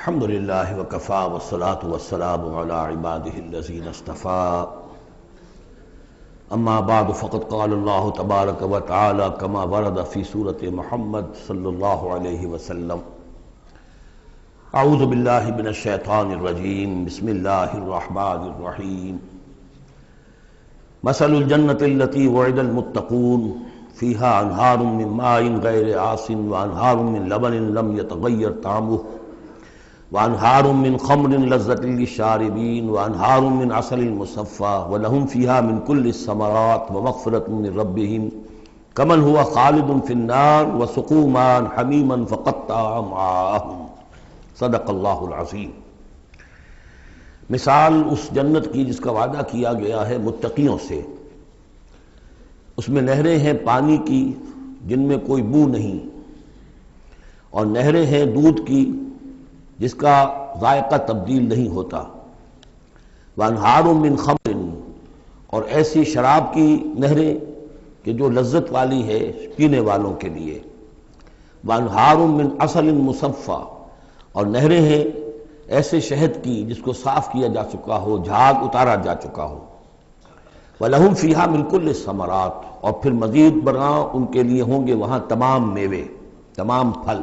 الحمد للہ وکفا والصلاة والسلام علی عباده الذین اصطفى اما بعد فقد قال اللہ تبارک وتعالی کما ورد فی سورۃ محمد صلی اللہ علیہ وسلم اعوذ باللہ من الشیطان الرجیم بسم اللہ الرحمن الرحیم مثل الجنة التي وعد المتقون فيها انہار من ماء غیر آسن وانہار من لبن لم يتغیر طعمه وانہار من خمر لذۃ للشاربین وانہار من عسل مصفى ولهم فيها من كل الثمرات ومغفرة من ربهم كمن هو خالد في النار وسقوا ماء حمیما فقطع امعاءهم صدق اللہ العظیم۔ مثال اس جنت کی جس کا وعدہ کیا گیا ہے متقیوں سے، اس میں نہریں ہیں پانی کی جن میں کوئی بو نہیں، اور نہریں ہیں دودھ کی جس کا ذائقہ تبدیل نہیں ہوتا، وانہار من خمر، اور ایسی شراب کی نہریں کہ جو لذت والی ہے پینے والوں کے لیے، وانہار من عسل مصفى، اور نہریں ہیں ایسے شہد کی جس کو صاف کیا جا چکا ہو، جھاگ اتارا جا چکا ہو، وَلَهُمْ فِيهَا مِنْ كُلِّ الثَّمَرَاتِ، اور پھر مزید برآں ان کے لیے ہوں گے وہاں تمام میوے، تمام پھل،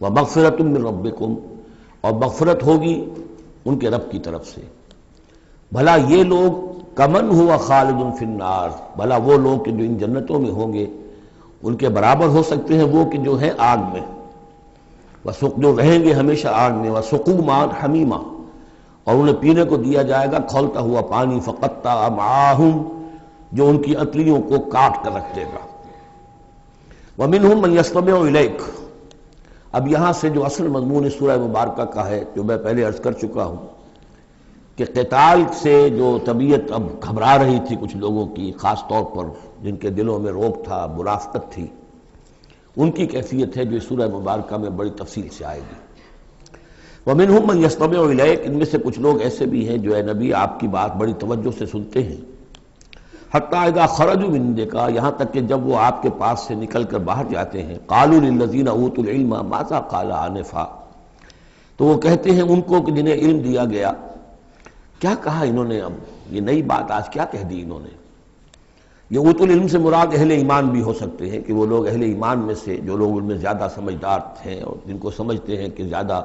وَمَغْفِرَةٌ مِّن رَبِّكُمْ، اور مغفرت ہوگی ان کے رب کی طرف سے۔ بھلا یہ لوگ کمن ہوا خالد فی النار، بھلا وہ لوگ کہ جو ان جنتوں میں ہوں گے ان کے برابر ہو سکتے ہیں وہ کہ جو ہیں آگ میں، جو رہیں گے ہمیشہ آگ میں، وَسُقُوا مَاءً حَمِيمًا، اور انہیں پینے کو دیا جائے گا کھولتا ہوا پانی، فَقَطَّعَ أَمْعَاءَهُمْ، جو ان کی انتڑیوں کو کاٹ کر رکھ دے گا۔ وَمِنْهُمْ مَنْ يَسْتَمِعُ إِلَيْكَ، اب یہاں سے جو اصل مضمون اس سورہ مبارکہ کا ہے، جو میں پہلے عرض کر چکا ہوں کہ قتال سے جو طبیعت اب گھبرا رہی تھی کچھ لوگوں کی، خاص طور پر جن کے دلوں میں روک تھا، منافقت تھی، ان کی کیفیت ہے جو اس سورہ مبارکہ میں بڑی تفصیل سے آئے گی۔ وَمِنْهُمْ مَنْ يَسْتَمِعُ إِلَيْكَ، ان میں سے کچھ لوگ ایسے بھی ہیں جو اے نبی آپ کی بات بڑی توجہ سے سنتے ہیں، حَتَّىٰ إِذَا خَرَجُوا مِنْ عِنْدِكَ، یہاں تک کہ جب وہ آپ کے پاس سے نکل کر باہر جاتے ہیں، قَالُوا لِلَّذِينَ أُوتُوا الْعِلْمَ مَاذَا قَالَ آنِفًا، تو وہ کہتے ہیں ان کو کہ جنہیں علم دیا گیا، کیا کہا انہوں نے، اب یہ نئی بات آج کیا کہہ دی انہوں نے۔ یہ اوت العلم سے مراد اہل ایمان بھی ہو سکتے ہیں کہ وہ لوگ اہل ایمان میں سے جو لوگ ان میں زیادہ سمجھدار ہیں اور جن کو سمجھتے ہیں کہ زیادہ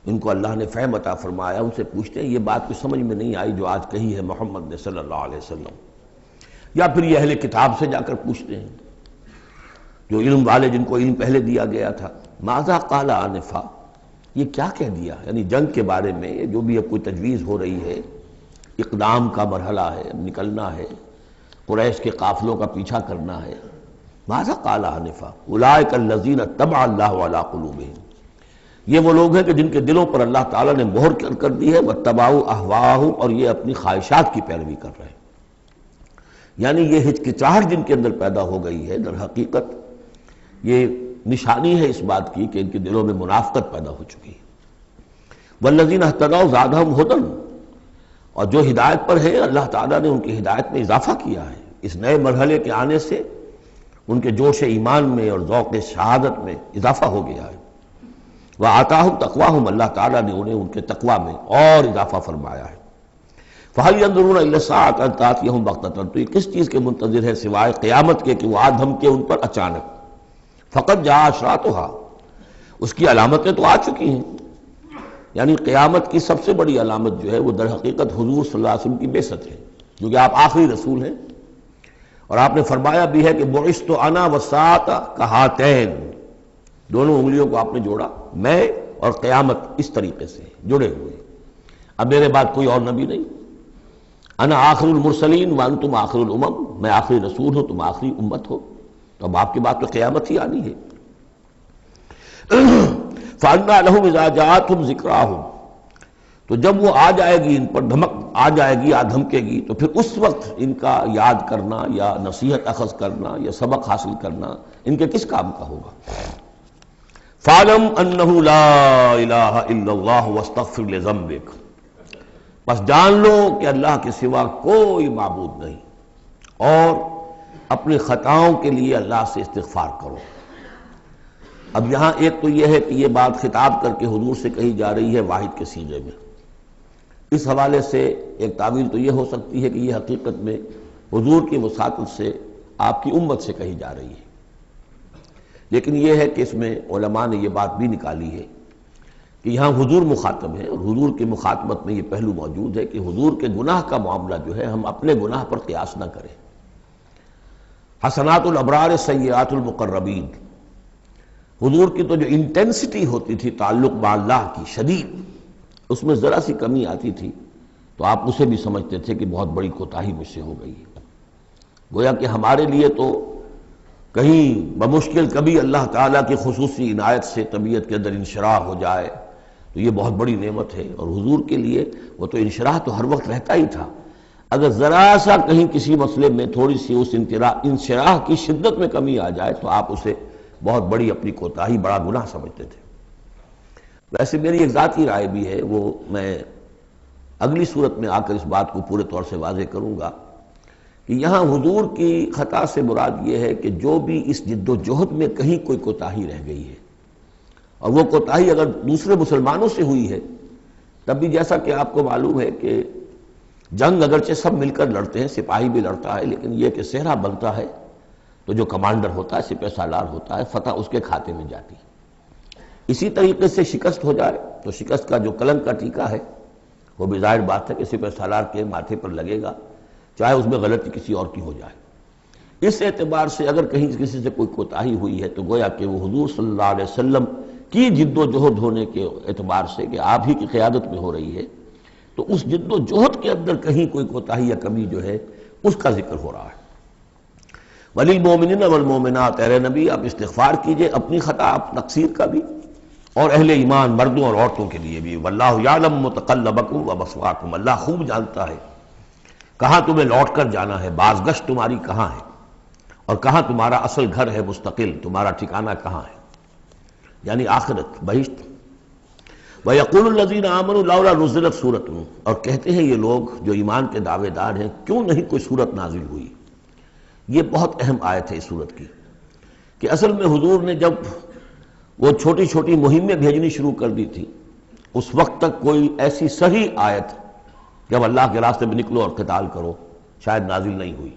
ان کو اللہ نے فہم عطا فرمایا، ان سے پوچھتے ہیں یہ بات کچھ سمجھ میں نہیں آئی جو آج کہی ہے محمد نے صلی اللہ علیہ وسلم، یا پھر یہ اہل کتاب سے جا کر پوچھتے ہیں جو علم والے جن کو علم پہلے دیا گیا تھا، ماذا قال آنفا، یہ کیا کہہ دیا، یعنی جنگ کے بارے میں جو بھی اب کوئی تجویز ہو رہی ہے، اقدام کا مرحلہ ہے، نکلنا ہے، قریش کے قافلوں کا پیچھا کرنا ہے، ماذا قال آنفا اولئک الذین طبع اللہ علی قلوبہم، یہ وہ لوگ ہیں کہ جن کے دلوں پر اللہ تعالیٰ نے مہر کر دی ہے، واتبعوا اہواءہم، اور یہ اپنی خواہشات کی پیروی کر رہے ہیں، یعنی یہ ہچکچاہٹ جن کے اندر پیدا ہو گئی ہے، در حقیقت یہ نشانی ہے اس بات کی کہ ان کے دلوں میں منافقت پیدا ہو چکی ہے۔ والذین اہتدوا زادہم ھدی، اور جو ہدایت پر ہے اللہ تعالیٰ نے ان کی ہدایت میں اضافہ کیا ہے، اس نئے مرحلے کے آنے سے ان کے جوش ایمان میں اور ذوق شہادت میں اضافہ ہو گیا ہے۔ وآتاہم تقواہم، اللہ تعالیٰ نے انہیں ان کے تقوی میں اور اضافہ فرمایا ہے۔ فَهَلْ يَنظُرُونَ إِلَّا السَّاعَةَ أَن تَأْتِيَهُم بَغْتَةً، تو یہ کس چیز کے منتظر ہے سوائے قیامت کے کہ وہ آ دھمکے ان پر اچانک۔ فقط جاء أشراطها، اس کی علامتیں تو آ چکی ہیں، یعنی قیامت کی سب سے بڑی علامت جو ہے وہ در حقیقت حضور صلی اللہ علیہ وسلم کی بعثت ہے، کیونکہ آپ آخری رسول ہیں، اور آپ نے فرمایا بھی ہے کہ بعثت انا والساعة كهاتين، دونوں انگلیوں کو آپ نے جوڑا، میں اور قیامت اس طریقے سے جڑے ہوئے، اب میرے بعد کوئی اور نبی نہیں، انا آخر المرسلین وانتم آخر الامم، میں آخری رسول ہوں تم آخری امت ہو، تو اب آپ کی بات تو قیامت ہی آنی ہے۔ فَأَنَّىٰ لَهُمْ إِذَا جَاءَتْهُمْ ذِكْرَاهُمْ، تو جب وہ آ جائے گی ان پر، دھمک آ جائے گی، آ دھمکے گی، تو پھر اس وقت ان کا یاد کرنا یا نصیحت اخذ کرنا یا سبق حاصل کرنا ان کے کس کام کا ہوگا۔ فَاعْلَمْ أَنَّهُ لَا إِلَٰهَ إِلَّا اللَّهُ وَاسْتَغْفِرْ لِذَنبِكَ، بس جان لو کہ اللہ کے سوا کوئی معبود نہیں، اور اپنی خطاؤں کے لیے اللہ سے استغفار کرو۔ اب یہاں ایک تو یہ ہے کہ یہ بات خطاب کر کے حضور سے کہی جا رہی ہے واحد کے سیغے میں، اس حوالے سے ایک تعویل تو یہ ہو سکتی ہے کہ یہ حقیقت میں حضور کی وساطت سے آپ کی امت سے کہی جا رہی ہے، لیکن یہ ہے کہ اس میں علماء نے یہ بات بھی نکالی ہے کہ یہاں حضور مخاطب ہے، اور حضور کی مخاطبت میں یہ پہلو موجود ہے کہ حضور کے گناہ کا معاملہ جو ہے ہم اپنے گناہ پر قیاس نہ کریں۔ حسنات الابرار سیئات المقربین، حضور کی تو جو انٹینسٹی ہوتی تھی تعلق با اللہ کی شدید، اس میں ذرا سی کمی آتی تھی تو آپ اسے بھی سمجھتے تھے کہ بہت بڑی کوتاہی مجھ سے ہو گئی ہے۔ گویا کہ ہمارے لیے تو کہیں بمشکل کبھی اللہ تعالیٰ کی خصوصی عنایت سے طبیعت کے اندر انشراح ہو جائے تو یہ بہت بڑی نعمت ہے، اور حضور کے لیے وہ تو انشراح تو ہر وقت رہتا ہی تھا۔ اگر ذرا سا کہیں کسی مسئلے میں تھوڑی سی اس انشراح کی شدت میں کمی آ جائے تو آپ اسے بہت بڑی اپنی کوتاہی، بڑا گناہ سمجھتے تھے۔ ویسے میری ایک ذاتی رائے بھی ہے، وہ میں اگلی صورت میں آ کر اس بات کو پورے طور سے واضح کروں گا کہ یہاں حضور کی خطا سے مراد یہ ہے کہ جو بھی اس جد و جہد میں کہیں کوئی کوتاہی رہ گئی ہے، اور وہ کوتاہی اگر دوسرے مسلمانوں سے ہوئی ہے تب بھی جیسا کہ آپ کو معلوم ہے کہ جنگ اگرچہ سب مل کر لڑتے ہیں، سپاہی بھی لڑتا ہے، لیکن یہ کہ صحرا بنتا ہے تو جو کمانڈر ہوتا ہے، سپہ سالار ہوتا ہے، فتح اس کے کھاتے میں جاتی ہے۔ اسی طریقے سے شکست ہو جائے تو شکست کا جو کلنک کا ٹیکہ ہے وہ بھی ظاہر بات ہے کہ سپہ سالار کے ماتھے پر لگے گا، چاہے اس میں غلطی کسی اور کی ہو جائے۔ اس اعتبار سے اگر کہیں کسی سے کوئی کوتاہی ہوئی ہے تو گویا کہ وہ حضور صلی اللہ علیہ وسلم کی جد و جہد ہونے کے اعتبار سے کہ آپ ہی کی قیادت میں ہو رہی ہے، تو اس جد و جہد کے اندر کہیں کوئی کوتاہی یا کمی جو ہے اس کا ذکر ہو رہا ہے۔ وَلِلْمُؤْمِنِينَ وَالْمُؤْمِنَاتِ، اے نبی آپ استغفار کیجئے اپنی خطا، آپ تقصیر کا بھی، اور اہل ایمان مردوں اور عورتوں کے لیے بھی۔ وَاللَّهُ يَعْلَمُ مُتَقَلَّبَكُمْ وَمَثْوَاكُمْ، اللہ خوب جانتا ہے کہاں تمہیں لوٹ کر جانا ہے، بازگشت تمہاری کہاں ہے، اور کہاں تمہارا اصل گھر ہے مستقل، تمہارا ٹھکانہ کہاں ہے، یعنی آخرت، بہشت۔ وَيَقُولُ الَّذِينَ آمَنُوا لَوْلَا نُزِّلَتْ سُورَةٌ، اور کہتے ہیں یہ لوگ جو ایمان کے دعوے دار ہیں کیوں نہیں کوئی سورت نازل ہوئی۔ یہ بہت اہم آیت ہے اس سورت کی، کہ اصل میں حضور نے جب وہ چھوٹی چھوٹی مہمیں بھیجنی شروع کر دی تھی، اس وقت تک کوئی ایسی صحیح آیت جب اللہ کے راستے میں نکلو اور قتال کرو شاید نازل نہیں ہوئی۔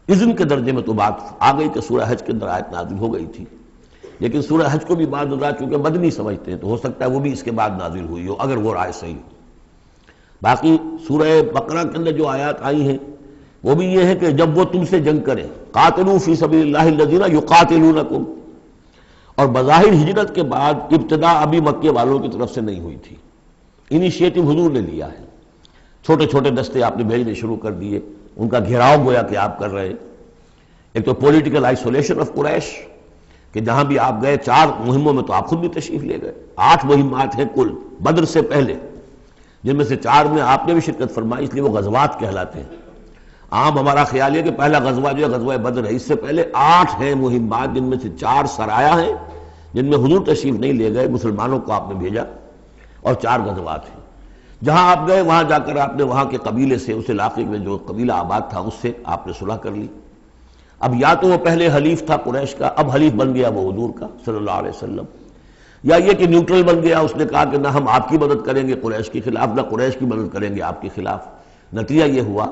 اذن کے درجے میں تو بات آ گئی کہ سورہ حج کے اندر آیت نازل ہو گئی تھی، لیکن سورہ حج کو بھی بعض حضرات چونکہ مدنی سمجھتے ہیں تو ہو سکتا ہے وہ بھی اس کے بعد نازل ہوئی ہو اگر وہ رائے صحیح ہو۔ باقی سورہ بقرہ کے اندر جو آیات آئی ہیں وہ بھی یہ ہے کہ جب وہ تم سے جنگ کریں، قاتلوا فی سبیل اللہ الذین یقاتلونکم، اور بظاہر ہجرت کے بعد ابتدا ابھی مکے والوں کی طرف سے نہیں ہوئی تھی، انیشیٹو حضور نے لیا ہے، چھوٹے چھوٹے دستے آپ نے بھیجنے شروع کر دیے، ان کا گھیراؤ گویا کہ آپ کر رہے۔ ایک تو پولیٹیکل آئسولیشن آف قریش، کہ جہاں بھی آپ گئے 4 مہموں میں تو آپ خود بھی تشریف لے گئے، 8 مہمات ہیں کل بدر سے پہلے، جن میں سے 4 میں آپ نے بھی شرکت فرمائی، اس لیے وہ غزوات کہلاتے ہیں۔ عام ہمارا خیال ہے کہ پہلا غزوہ جو ہے غزوہ بدر ہے، اس سے پہلے 8 ہیں مہمات، جن میں سے 4 سرایا ہیں جن میں حضور تشریف نہیں لے گئے، مسلمانوں کو آپ نے بھیجا، اور 4 غزوات ہیں۔ جہاں آپ گئے وہاں جا کر آپ نے وہاں کے قبیلے سے، اس علاقے میں جو قبیلہ آباد تھا اس سے آپ نے صلح کر لی۔ اب یا تو وہ پہلے حلیف تھا قریش کا، اب حلیف بن گیا وہ حضور کا صلی اللہ علیہ وسلم، یا یہ کہ نیوٹرل بن گیا، اس نے کہا کہ نہ ہم آپ کی مدد کریں گے قریش کے خلاف، نہ قریش کی مدد کریں گے آپ کے خلاف۔ نتیجہ یہ ہوا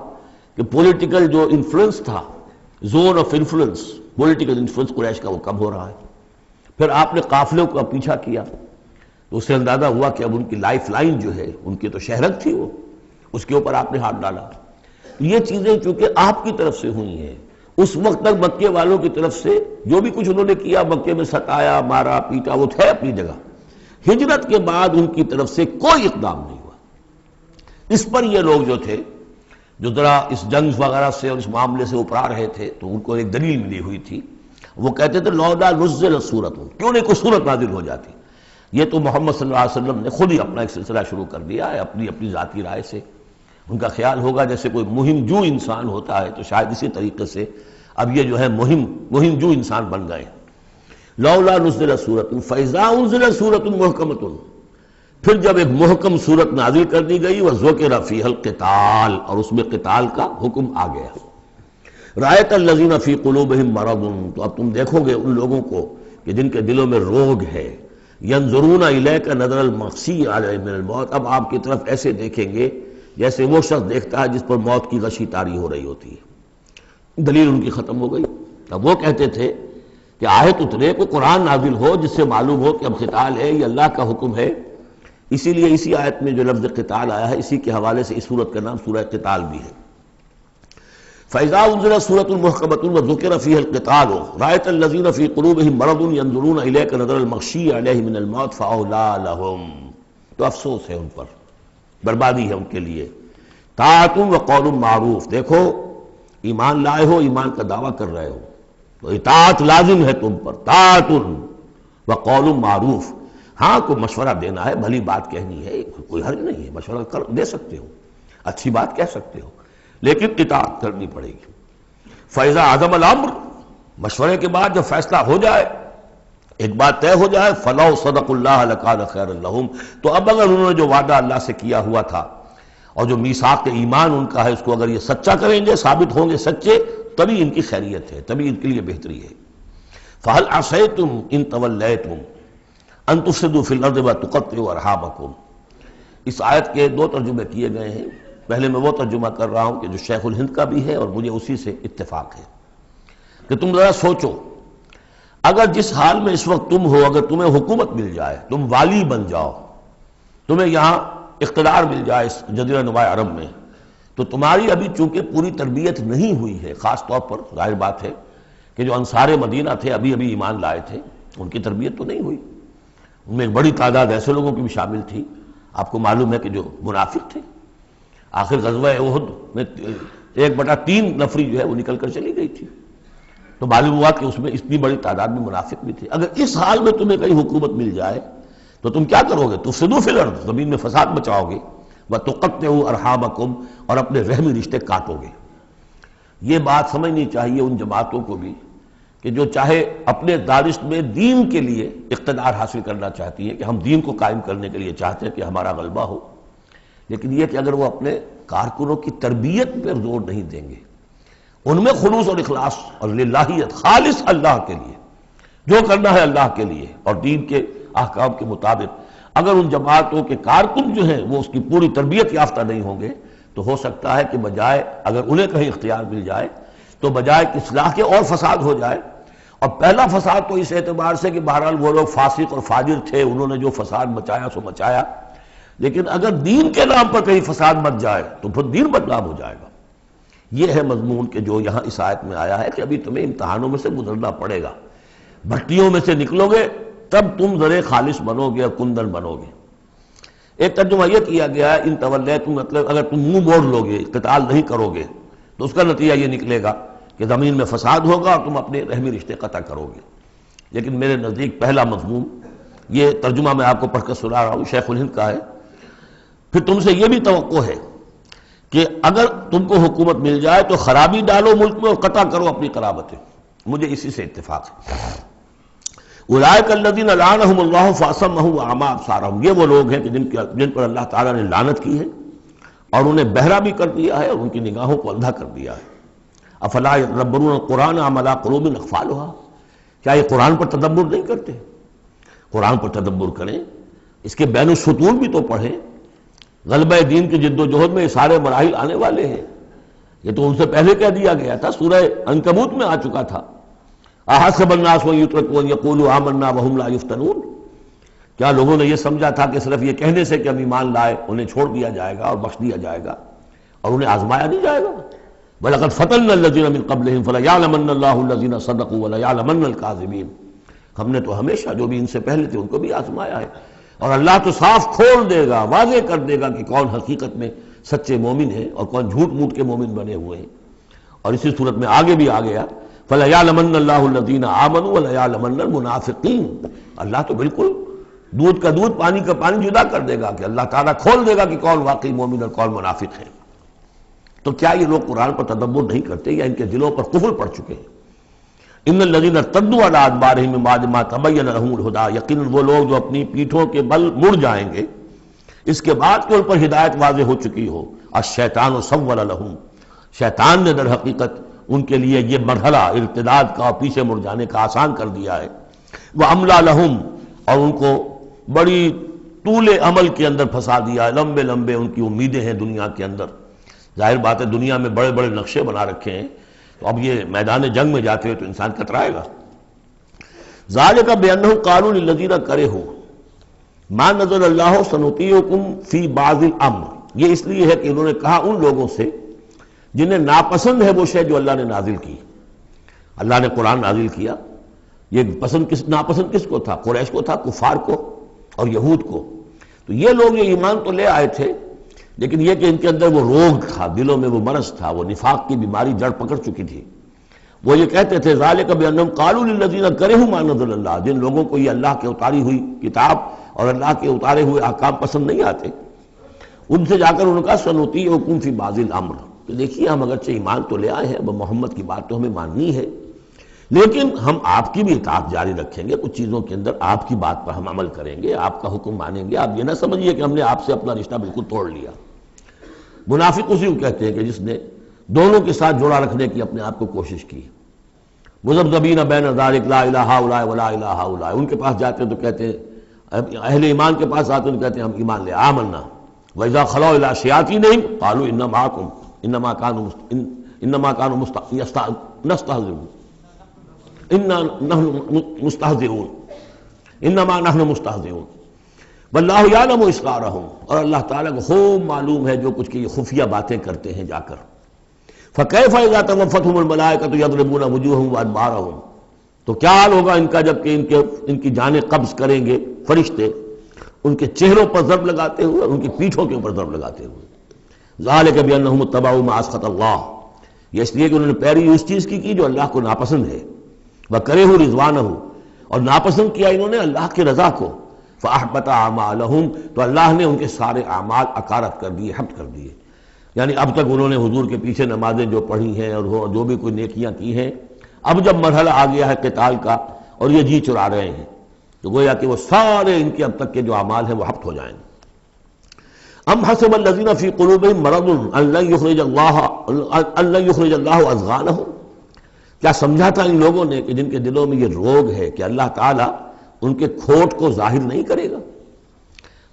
کہ پولیٹیکل جو انفلوئنس تھا، zone of influence, political influence Quraysh کا وہ کم ہو رہا ہے۔ پھر آپ نے قافلوں کا پیچھا کیا تو اس سے اندازہ ہوا کہ اب ان کی لائف لائن جو ہے، ان کی تو شہرت تھی وہ، اس کے اوپر آپ نے ہاتھ ڈالا۔ یہ چیزیں چونکہ آپ کی طرف سے ہوئی ہیں، اس وقت تک مکے والوں کی طرف سے جو بھی کچھ انہوں نے کیا، مکے میں ستایا، مارا پیٹا، وہ تھے اپنی جگہ۔ ہجرت کے بعد ان کی طرف سے کوئی اقدام نہیں ہوا۔ اس پر یہ لوگ جو تھے، جو ذرا اس جنگ وغیرہ سے اور اس معاملے سے اپرا رہے تھے، تو ان کو ایک دلیل ملی ہوئی تھی، وہ کہتے تھے لولا نزلت سورۃ، کیوں نہیں کوئی سورت نازل ہو جاتی۔ یہ تو محمد صلی اللہ علیہ وسلم نے خود ہی اپنا ایک سلسلہ شروع کر دیا ہے اپنی ذاتی رائے سے۔ ان کا خیال ہوگا جیسے کوئی مہم جو انسان ہوتا ہے، تو شاید اسی طریقے سے اب یہ جو ہے مہم جو انسان بن گئے۔ لولا نزلت سورۃ فاذا انزلت سورۃ محکمۃ، پھر جب ایک محکم صورت نازل کر دی گئی، وذکر فیہا القتال، اور اس میں قتال کا حکم آ گیا۔ رأیت الذین فی قلوبہم مرض، تو اب تم دیکھو گے ان لوگوں کو کہ کہ جن کے دلوں میں روگ ہے، ینظرون الیک نظر المغشی علیہ من الموت، اب آپ کی طرف ایسے دیکھیں گے جیسے وہ شخص دیکھتا ہے جس پر موت کی غشی طاری ہو رہی ہوتی ہے۔ دلیل ان کی ختم ہو گئی۔ اب وہ کہتے تھے کہ آیت اترے، کو قرآن نازل ہو جس سے معلوم ہو کہ اب قتال ہے، یہ اللہ کا حکم ہے۔ اسی لیے اسی آیت میں جو لفظ قتال آیا ہے، اسی کے حوالے سے اس سورت کا نام سورہ قتال بھی ہے۔ فَإِذَا أُنزِلَتْ سُورَةٌ مُحْكَمَةٌ وَذُكِرَ فِيهَا الْقِتَالُ رَأَيْتَ الَّذِينَ فِي قُلُوبِهِم مَّرَضٌ يَنظُرُونَ إِلَيْكَ نَظَرَ الْمَغْشِيِّ عَلَيْهِ مِنَ الْمَوْتِ فَأَوْلَىٰ لَهُمْ، تو افسوس ہے ان پر، بربادی ہے ان کے لیے۔ طاعۃ وقول معروف، دیکھو ایمان لائے ہو، ایمان کا دعویٰ کر رہے ہو تو اطاعت لازم ہے تم پر، طاعۃ وقول معروف، ہاں کوئی مشورہ دینا ہے، بھلی بات کہنی ہے، کوئی حرج نہیں ہے، مشورہ دے سکتے ہو، اچھی بات کہہ سکتے ہو، لیکن اطاعت کرنی پڑے گی۔ فَإِذَا عَزَمَ الْأَمْرُ، مشورے کے بعد جب فیصلہ ہو جائے، ایک بات طے ہو جائے، فَلَوْ صَدَقُوا اللَّهَ لَكَانَ خَيْرًا لَهُمْ، تو اب اگر انہوں نے جو وعدہ اللہ سے کیا ہوا تھا اور جو میثاق ایمان ان کا ہے، اس کو اگر یہ سچا کریں گے، ثابت ہوں گے سچے، تبھی ان کی خیریت ہے، تبھی ان کے لیے بہتری ہے۔ فَهَلْ عَصَيْتُمْ إِن تَوَلَّيْتُمْ أَن تُفْسِدُوا فِي الْأَرْضِ وَتُقَطِّعُوا أَرْحَامَكُمْ، اس آیت کے دو ترجمے کیے گئے ہیں۔ پہلے میں وہ ترجمہ کر رہا ہوں کہ جو شیخ الہند کا بھی ہے اور مجھے اسی سے اتفاق ہے، کہ تم ذرا سوچو، اگر جس حال میں اس وقت تم ہو، اگر تمہیں حکومت مل جائے، تم والی بن جاؤ، تمہیں یہاں اقتدار مل جائے اس جزیرہ نما عرب میں، تو تمہاری ابھی چونکہ پوری تربیت نہیں ہوئی ہے، خاص طور پر ظاہر بات ہے کہ جو انصار مدینہ تھے، ابھی ایمان لائے تھے، ان کی تربیت تو نہیں ہوئی، ان میں ایک بڑی تعداد ایسے لوگوں کی بھی شامل تھی، آپ کو معلوم ہے کہ جو منافق تھے، آخر غزوہ احد میں 1/3 نفری جو ہے وہ نکل کر چلی گئی تھی، تو معلوم ہوا کہ اس میں اتنی بڑی تعداد میں منافق بھی تھے۔ اگر اس حال میں تمہیں کہیں حکومت مل جائے تو تم کیا کرو گے؟ تفسدوا فی الارض، زمین میں فساد مچاؤ گے، وتقطعوا ارحامکم، اور اپنے رحمی رشتے کاٹو گے۔ یہ بات سمجھنی چاہیے ان جماعتوں کو بھی کہ جو چاہے اپنے دارشت میں دین کے لیے اقتدار حاصل کرنا چاہتی ہیں، کہ ہم دین کو قائم کرنے کے لیے چاہتے ہیں کہ ہمارا غلبہ ہو، لیکن یہ کہ اگر وہ اپنے کارکنوں کی تربیت پر زور نہیں دیں گے، ان میں خلوص اور اخلاص اور للہیت، خالص اللہ کے لیے جو کرنا ہے اللہ کے لیے اور دین کے احکام کے مطابق، اگر ان جماعتوں کے کارکن جو ہیں وہ اس کی پوری تربیت یافتہ نہیں ہوں گے، تو ہو سکتا ہے کہ بجائے اگر انہیں کہیں اختیار مل جائے تو بجائے کہ اصلاح کے اور فساد ہو جائے۔ اور پہلا فساد تو اس اعتبار سے کہ بہرحال وہ لوگ فاسق اور فاجر تھے، انہوں نے جو فساد مچایا سو مچایا، لیکن اگر دین کے نام پر کہیں فساد مچ جائے تو پھر دین بدنام ہو جائے گا۔ یہ ہے مضمون کہ جو یہاں اس آیت میں آیا ہے کہ ابھی تمہیں امتحانوں میں سے گزرنا پڑے گا، بھٹیوں میں سے نکلو گے تب تم ذرے خالص بنو گے اور کندن بنو گے۔ ایک ترجمہ یہ کیا گیا ہے ان تولیتم، مطلب اگر تم منہ موڑ لو گے، قتال نہیں کرو گے، تو اس کا نتیجہ یہ نکلے گا کہ زمین میں فساد ہوگا اور تم اپنے رحمی رشتے قطع کرو گے۔ لیکن میرے نزدیک پہلا مضمون، یہ ترجمہ میں آپ کو پڑھ کر سنا رہا ہوں، شیخ الہند کا ہے۔ پھر تم سے یہ بھی توقع ہے کہ اگر تم کو حکومت مل جائے تو خرابی ڈالو ملک میں اور قطع کرو اپنی قرابتیں، مجھے اسی سے اتفاق ہے۔ اولئک الذین لعنہم اللہ فاصمہم واعمی ابصارہم، یہ وہ لوگ ہیں کہ جن پر اللہ تعالیٰ نے لعنت کی ہے اور انہیں بہرا بھی کر دیا ہے اور ان کی نگاہوں کو اندھا کر دیا ہے۔ افلا یتدبرون القرآن ام علی قلوب اقفالها، کیا یہ قرآن پر تدبر نہیں کرتے؟ قرآن پر تدبر کریں، اس کے بین السطور بھی تو پڑھیں۔ غلبہ دین کی جد و جہد میں یہ سارے مراحل آنے والے ہیں، یہ تو ان سے پہلے کہہ دیا گیا تھا، سورہ عنکبوت میں آ چکا تھا۔ احسب الناس ان یترکوا ان یقولوا آمنا وهم لا یفتنون، کیا لوگوں نے یہ سمجھا تھا کہ صرف یہ کہنے سے کہ ہم ایمان لائے انہیں چھوڑ دیا جائے گا اور بخش دیا جائے گا اور انہیں آزمایا نہیں جائے گا؟ وَلَقَدْ فَتَنَّا الَّذِينَ مِن قَبْلِهِمْ فَلَيَعْلَمَنَّ اللَّهُ الَّذِينَ صَدَقُوا وَلَيَعْلَمَنَّ الْكَاذِبِينَ، ہم نے تو ہمیشہ جو بھی ان سے پہلے تھے ان کو بھی آزمایا ہے، اور اللہ تو صاف کھول دے گا، واضح کر دے گا کہ کون حقیقت میں سچے مومن ہیں اور کون جھوٹ موٹ کے مومن بنے ہوئے ہیں۔ اور اسی صورت میں آگے بھی آ گیا فَلَيَعْلَمَنَّ اللَّهُ الَّذِينَ آمَنُوا وَلَيَعْلَمَنَّ الْمُنَافِقِينَ، اللہ تو بالکل دودھ کا دودھ پانی کا پانی جدا کر دے گا کہ اللہ تعالیٰ کھول دے گا کہ کون واقعی مومن اور کون منافق ہے۔ تو کیا یہ لوگ قرآن پر تدبر نہیں کرتے یا ان کے دلوں پر قفل پڑ چکے ہیں؟ ان الذین ارتدوا علی ادبارہم من بعد ما تبین لہم الہدی، یقیناً وہ لوگ جو اپنی پیٹھوں کے بل مڑ جائیں گے اس کے بعد کہ ان پر ہدایت واضح ہو چکی ہو۔ الشیطان سول لہم، شیطان نے در حقیقت ان کے لیے یہ مرحلہ ارتداد کا اور پیچھے مڑ جانے کا آسان کر دیا ہے۔ وَأَمْلَى لَهُمْ، اور ان کو بڑی طول عمل کے اندر پھنسا دیا، لمبے لمبے ان کی امیدیں ہیں دنیا کے اندر. ظاہر بات ہے دنیا میں بڑے بڑے نقشے بنا رکھے ہیں، تو اب یہ میدان جنگ میں جاتے ہوئے تو انسان کترائے گا. ذَلِكَ بِأَنَّهُمْ قَالُوا لِلَّذِينَ كَرِهُوا مَا نَزَلَ اللَّهُ سَنُطِيعُكُمْ فِي بَعْضِ الْأَمْرِ، یہ اس لیے ہے کہ انہوں نے کہا ان لوگوں سے جنہیں ناپسند ہے وہ شے جو اللہ نے نازل کی. اللہ نے قرآن نازل کیا، یہ ناپسند کس کو تھا؟ قریش کو تھا، کفار کو اور یہود کو. تو یہ لوگ یہ ایمان تو لے آئے تھے، لیکن یہ کہ ان کے اندر وہ روگ تھا، دلوں میں وہ مرض تھا، وہ نفاق کی بیماری جڑ پکڑ چکی تھی. وہ یہ کہتے تھے ذَلِكَ بِأَنَّهُمْ قَالُوا لِلَّذِينَ كَرِهُوا مَا نَزَلَ اللَّهُ، جن لوگوں کو یہ اللہ کے اتاری ہوئی کتاب اور اللہ کے اتارے ہوئے احکام پسند نہیں آتے، ان سے جا کر انہوں نے کہا سَنُطِيعُكُمْ فِي بَعْضِ الْأَمْرِ، کہ دیکھیے ہم اگرچہ ایمان تو لے آئے ہیں، وہ محمد کی بات تو ہمیں ماننی ہے، لیکن ہم آپ کی بھی اطاعت جاری رکھیں گے، کچھ چیزوں کے اندر آپ کی بات پر ہم عمل کریں گے، آپ کا حکم مانیں گے. آپ یہ نہ سمجھیے کہ ہم نے آپ سے اپنا رشتہ بالکل توڑ لیا. منافق اسی کو کہتے ہیں کہ جس نے دونوں کے ساتھ جوڑا رکھنے کی اپنے آپ کو کوشش کی. مذبذبین بین ذلک لا الہ الا ولا الہ الا، ان کے پاس جاتے ہیں تو کہتے ہیں، اہل ایمان کے پاس آتے ہیں تو کہتے ہیں ہم ایمان لے آمنا. وَإِذَا خَلَوْا إِلَىٰ شَيَاطِينِهِمْ قَالُوا إِنَّا مَعَكُمْ إِنَّمَا كَانُوا نَسْتَهْزِئُونَ إِنَّا نَحْنُ مُسْتَهْزِئُونَ إِنَّمَا نَحْنُ مُسْتَهْزِئُونَ وَاللَّهُ يَعْلَمُ إِسْرَارَهُمْ، اور اللہ تعالیٰ کو خوب معلوم ہے جو کچھ کی یہ خفیہ باتیں کرتے ہیں جا کر. فَكَيْفَ إِذَا تَوَفَّتْهُمُ الْمَلَائِكَةُ يَضْرِبُونَ وُجُوهَهُمْ وَأَدْبَارَهُمْ، تو کیا حال ہوگا ان کا جب کہ ان کی جانیں قبض کریں گے فرشتے، ان کے چہروں پر ضرب لگاتے ہوئے اور ان کی پیٹھوں کے اوپر ضرب لگاتے ہوئے. ذَلِكَ بِأَنَّهُمُ اتَّبَعُوا مَا أَسْخَطَ اللَّهُ، یہ اس لیے کہ انہوں نے پیروی اس چیز کی جو اللہ کو ناپسند ہے. وَكَرِهُوا رِضْوَانَهُ، اور ناپسند کیا انہوں نے اللہ کی رضا کو. فَأَحْبَطَ أَعْمَالَهُمْ، تو اللہ نے ان کے سارے اعمال اکارت کر دیے، حبط کر دیے. یعنی اب تک انہوں نے حضور کے پیچھے نمازیں جو پڑھی ہیں اور جو بھی کوئی نیکیاں کی ہیں، اب جب مرحلہ آ گیا ہے قتال کا اور یہ جی چرا رہے ہیں، تو گویا کہ وہ سارے ان کے اب تک کے جو اعمال ہیں وہ حبط ہو جائیں گے. ام حسب الذین فی قلوبہم مرض ان لن یخرج اللہ اضغانہم، کیا سمجھا تھا ان لوگوں نے کہ جن کے دلوں میں یہ روگ ہے کہ اللہ تعالیٰ ان کے کھوٹ کو ظاہر نہیں کرے گا،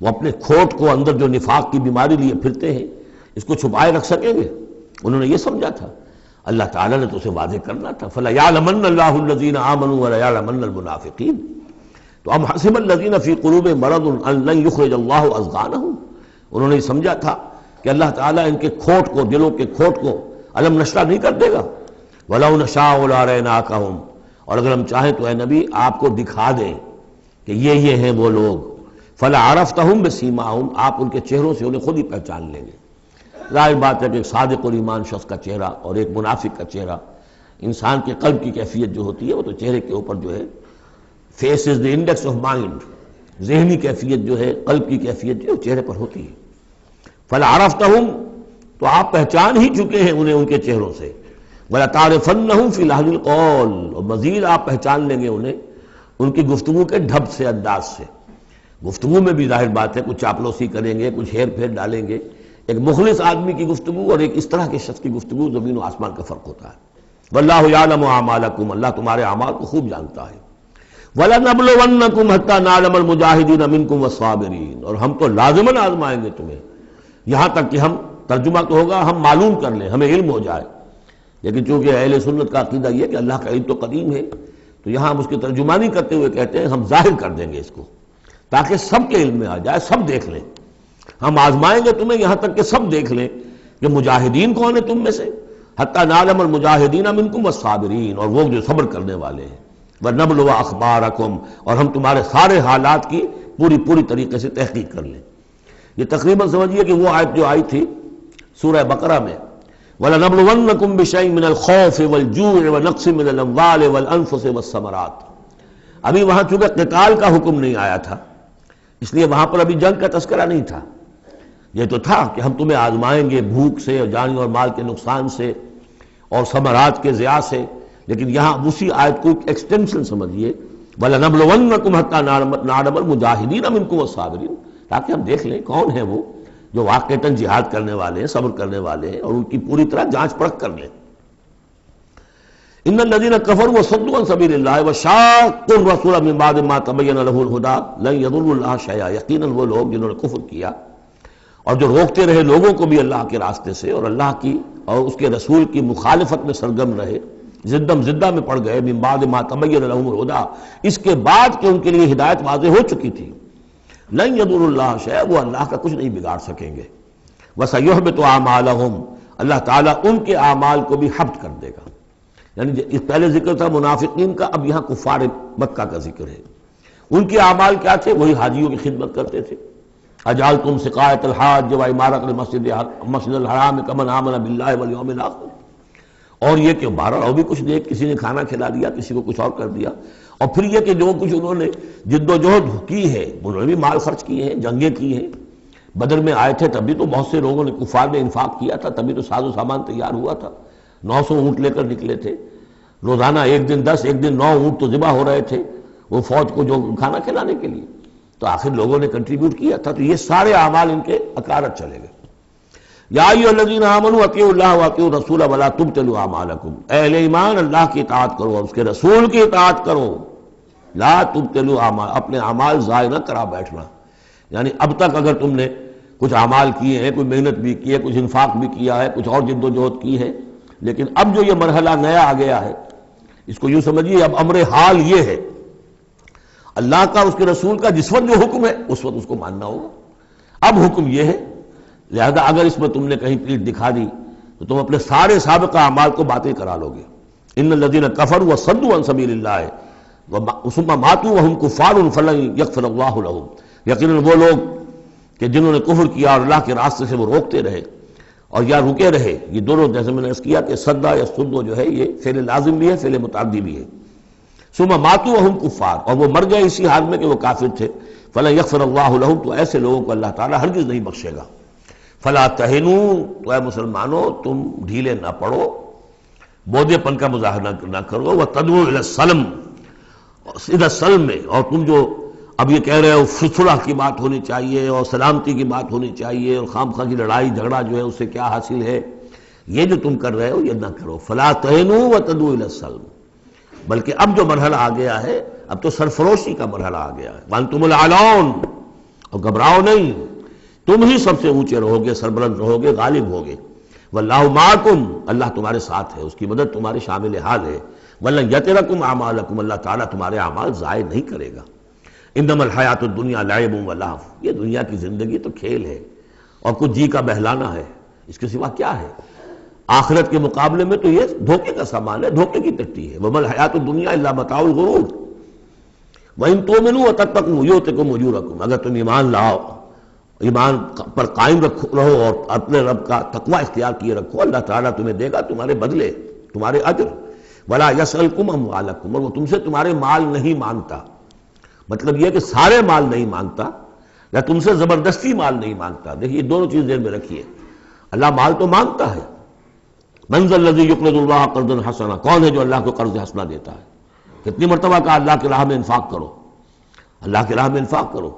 وہ اپنے کھوٹ کو اندر جو نفاق کی بیماری لیے پھرتے ہیں اس کو چھپائے رکھ سکیں گے؟ انہوں نے یہ سمجھا تھا. اللہ تعالیٰ نے تو اسے واضح کرنا تھا. فَلَيَعْلَمَنَّ اللَّهُ الَّذِينَ آمَنُوا وَلَيَعْلَمَنَّ الْمُنَافِقِينَ. تو ام حسب الذین فی قلوبہم مرض ان لن یخرج اللہ اضغانہم، انہوں نے سمجھا تھا کہ اللہ تعالیٰ ان کے کھوٹ کو، دلوں کے کھوٹ کو علم نشرہ نہیں کر دے گا. وَلَوْ نَشَاءُ لَأَرَيْنَاكَهُمْ، اور اگر ہم چاہیں تو اے نبی آپ کو دکھا دیں کہ یہ ہیں وہ لوگ. فَلَعَرَفْتَهُمْ بِسِيمَاهُمْ، آپ ان کے چہروں سے انہیں خود ہی پہچان لیں گے. ظاہر بات ہے کہ ایک صادق الایمان شخص کا چہرہ اور ایک منافق کا چہرہ، انسان کے قلب کی کیفیت جو ہوتی ہے وہ تو چہرے کے اوپر جو ہے، face is the index of mind, ذہنی کیفیت جو ہے، قلب کی کیفیت جو ہے چہرے پر ہوتی ہے. فَلَعَرَفْتَهُمْ، تو آپ پہچان ہی چکے ہیں انہیں ان کے چہروں سے. وَلَتَعْرِفَنَّهُمْ فِي لَحْنِ الْقَوْلِ، اور مزید آپ پہچان لیں گے انہیں ان کی گفتگو کے ڈھب سے، انداز سے. گفتگو میں بھی ظاہر بات ہے کچھ چاپلوسی کریں گے، کچھ ہیر پھیر ڈالیں گے. ایک مخلص آدمی کی گفتگو اور ایک اس طرح کے شخص کی گفتگو زمین و آسمان کا فرق ہوتا ہے. واللہ یعلم اعمالکم، اللہ تمہارے اعمال کو خوب جانتا ہے. وَلَنَبْلُوَنَّكُمْ حَتَّى نَعْلَمَ الْمُجَاهِدِينَ مِنْكُمْ وَالصَّابِرِينَ، اور ہم تو لازماً آزمائیں گے تمہیں، یہاں تک کہ ہم، ترجمہ تو ہوگا ہم معلوم کر لیں، ہمیں علم ہو جائے. لیکن چونکہ اہل سنت کا عقیدہ یہ کہ اللہ کا علم تو قدیم ہے، تو یہاں ہم اس کی ترجمانی کرتے ہوئے کہتے ہیں ہم ظاہر کر دیں گے اس کو تاکہ سب کے علم میں آ جائے، سب دیکھ لیں. ہم آزمائیں گے تمہیں یہاں تک کہ سب دیکھ لیں کہ مجاہدین کون ہیں تم میں سے. حتی نعلم المجاہدین منکم والصابرین، اور وہ جو صبر کرنے والے ہیں. وَنَبْلُوَ أَخْبَارَكُمْ، اور ہم تمہارے سارے حالات کی پوری طریقے سے تحقیق کر لیں. یہ تقریباً سمجھیے کہ وہ آیت جو آئی تھی سورہ بقرہ میں، وَلَنَبْلُوَنَّكُمْ بِشَيْءٍ مِّنَ الْخَوْفِ وَالْجُوعِ وَنَقْصٍ مِّنَ الْأَمْوَالِ وَالْأَنفُسِ وَالثَّمَرَاتِ. ابھی وہاں چونکہ قتال کا حکم نہیں آیا تھا، اس لیے وہاں پر ابھی جنگ کا تذکرہ نہیں تھا. یہ تو تھا کہ ہم تمہیں آزمائیں گے بھوک سے اور جان اور مال کے نقصان سے اور ثمرات کے ضیاع سے. لیکن یہاں اسی آیت کو ایکسٹینشن سمجھیے، وَلَنَبْلُوَنَّكُمْ حَتَّى نَعْلَمَ الْمُجَاهِدِينَ مِنْكُمْ وَالصَّابِرِينَ، تاکہ ہم دیکھ لیں کون ہیں وہ جو واقعتاً جہاد کرنے والے ہیں، صبر کرنے والے ہیں، اور ان کی پوری طرح جانچ پرکھ کر لیں. ان الذين كفروا وصدوا عن سبيل الله وشاقوا الرسول من بعد ما تبين له الهدى لن يضروا الله شيئا، یقیناً وہ لوگ جنہوں نے کفر کیا اور جو روکتے رہے لوگوں کو بھی اللہ کے راستے سے اور اللہ کی اور اس کے رسول کی مخالفت میں سرگرم رہے، زدہ میں پڑ گئے، من بعد ما تبین لهم الهدى، اس کے بعد کہ ان کے لیے ہدایت واضح ہو چکی تھی، لن يضروا الله شيئا، وہ اللہ کا کچھ نہیں بگاڑ سکیں گے، وسيحبط اعمالهم، اللہ تعالیٰ ان کے اعمال کو بھی حبط کر دے گا۔ یعنی پہلے ذکر تھا منافقین کا، اب یہاں کفار مکہ کا ذکر ہے۔ ان کے اعمال کیا تھے؟ وہی حاجیوں کی خدمت کرتے تھے، اجعلتم سقایۃ الحاج وعمارۃ المسجد الحرام کمن آمن باللہ والیوم الآخر، اور یہ کہ بہرحال اور بھی کچھ نہیں، کسی نے کھانا کھلا دیا، کسی کو کچھ اور کر دیا، اور پھر یہ کہ جو کچھ انہوں نے جد و جہد کی ہے، انہوں نے بھی مال خرچ کیے ہیں، جنگیں کی ہیں، بدر میں آئے تھے تبھی تو بہت سے لوگوں نے کفار نے انفاق کیا تھا، تبھی تو ساز و سامان تیار ہوا تھا، 900 اونٹ لے کر نکلے تھے، روزانہ ایک دن 10 ایک دن 9 اونٹ تو ذبح ہو رہے تھے وہ فوج کو جو کھانا کھلانے کے لیے، تو آخر لوگوں نے کنٹریبیوٹ کیا تھا، تو یہ سارے اعمال ان کے اکارت چلے گئے۔ یا ایھا الذین آمنوا اطیعوا اللہ واطیعوا الرسول ولا تبطلوا اعمالکم، اے اہل ایمان اللہ کی اطاعت کرو اور اس کے رسول کی اطاعت کرو، لا تبطلوا اعمال، اپنے اعمال ضائع نہ کرا بیٹھنا، یعنی اب تک اگر تم نے کچھ اعمال کیے ہیں، کوئی محنت بھی کی ہے، کچھ انفاق بھی کیا ہے، کچھ اور جد و جہد کی ہے، لیکن اب جو یہ مرحلہ نیا آ گیا ہے، اس کو یوں سمجھیے اب امر حال یہ ہے، اللہ کا اس کے رسول کا جس وقت جو حکم ہے اس وقت اس کو ماننا ہوگا۔ اب حکم یہ ہے، لہذا اگر اس میں تم نے کہیں پیٹھ دکھا دی تو تم اپنے سارے سابقہ اعمال کو باطل کرا لو گے۔ ان الذین کفروا وصدوا عن سبیل اللہ ثم ماتوا وهم کفار فلن یغفر اللہ لهم، یقیناً وہ لوگ کہ جنہوں نے کفر کیا اور اللہ کے راستے سے وہ روکتے رہے اور یا رکے رہے، یہ دونوں جیسے میں نے عرض کیا کہ صدا یا صدو جو ہے یہ فعل لازم بھی ہے، فعل متعدی بھی ہے، ثم ماتوا وهم کفار، اور وہ مر گئے اسی حال میں کہ وہ کافر تھے، فلن یغفر اللہ لهم، تو ایسے لوگوں کو اللہ تعالیٰ ہرگز نہیں بخشے گا۔ فلا تہنوا، تو اے مسلمانوں تم ڈھیلے نہ پڑو، بودے پن کا مظاہرہ نہ کرو، وتدعوا الی السلم، سیدھا سلم میں، اور تم جو اب یہ کہہ رہے ہو صلح کی بات ہونی چاہیے اور سلامتی کی بات ہونی چاہیے اور خام خواہ کی لڑائی جھگڑا جو ہے اس سے کیا حاصل ہے، یہ جو تم کر رہے ہو یہ نہ کرو۔ فلا تہنوا وتدعوا الی السلم، بلکہ اب جو مرحلہ آ گیا ہے اب تو سرفروشی کا مرحلہ آ گیا ہے، وانتم الاعلون، اور گھبراؤ نہیں، تم ہی سب سے اونچے رہو گے، سربلند رہو گے، غالب ہوگے، واللہ معکم، اللہ تمہارے ساتھ ہے، اس کی مدد تمہارے شامل حال ہے، ولن یترکم اعمالکم، اللہ تعالیٰ تمہارے اعمال ضائع نہیں کرے گا۔ انما الحیات الدنیا لعب و لہو، یہ دنیا کی زندگی تو کھیل ہے اور کچھ جی کا بہلانا ہے، اس کے سوا کیا ہے؟ آخرت کے مقابلے میں تو یہ دھوکے کا سامان ہے، دھوکے کی ٹٹی ہے، وما الحیات الدنیا الا متاع الغرور وان تؤمنوا وتتقوا یؤتکم اجورکم، اگر تم ایمان لاؤ، ایمان پر قائم رہو اور اپنے رب کا تقوی اختیار کیے رکھو، اللہ تعالیٰ تمہیں دے گا تمہارے بدلے، تمہارے اجر، ولا یسألکم اموالکم، اور وہ تم سے تمہارے مال نہیں مانگتا، مطلب یہ کہ سارے مال نہیں مانگتا یا تم سے زبردستی مال نہیں مانگتا۔ دیکھیے دونوں چیز ذہن میں رکھیے، اللہ مال تو مانگتا ہے، من ذا الذی یقرض اللہ قرضا حسنا، کون ہے جو اللہ کو قرض حسنا دیتا ہے؟ کتنی مرتبہ کہا اللہ کی راہ میں انفاق کرو، اللہ کی راہ میں انفاق کرو،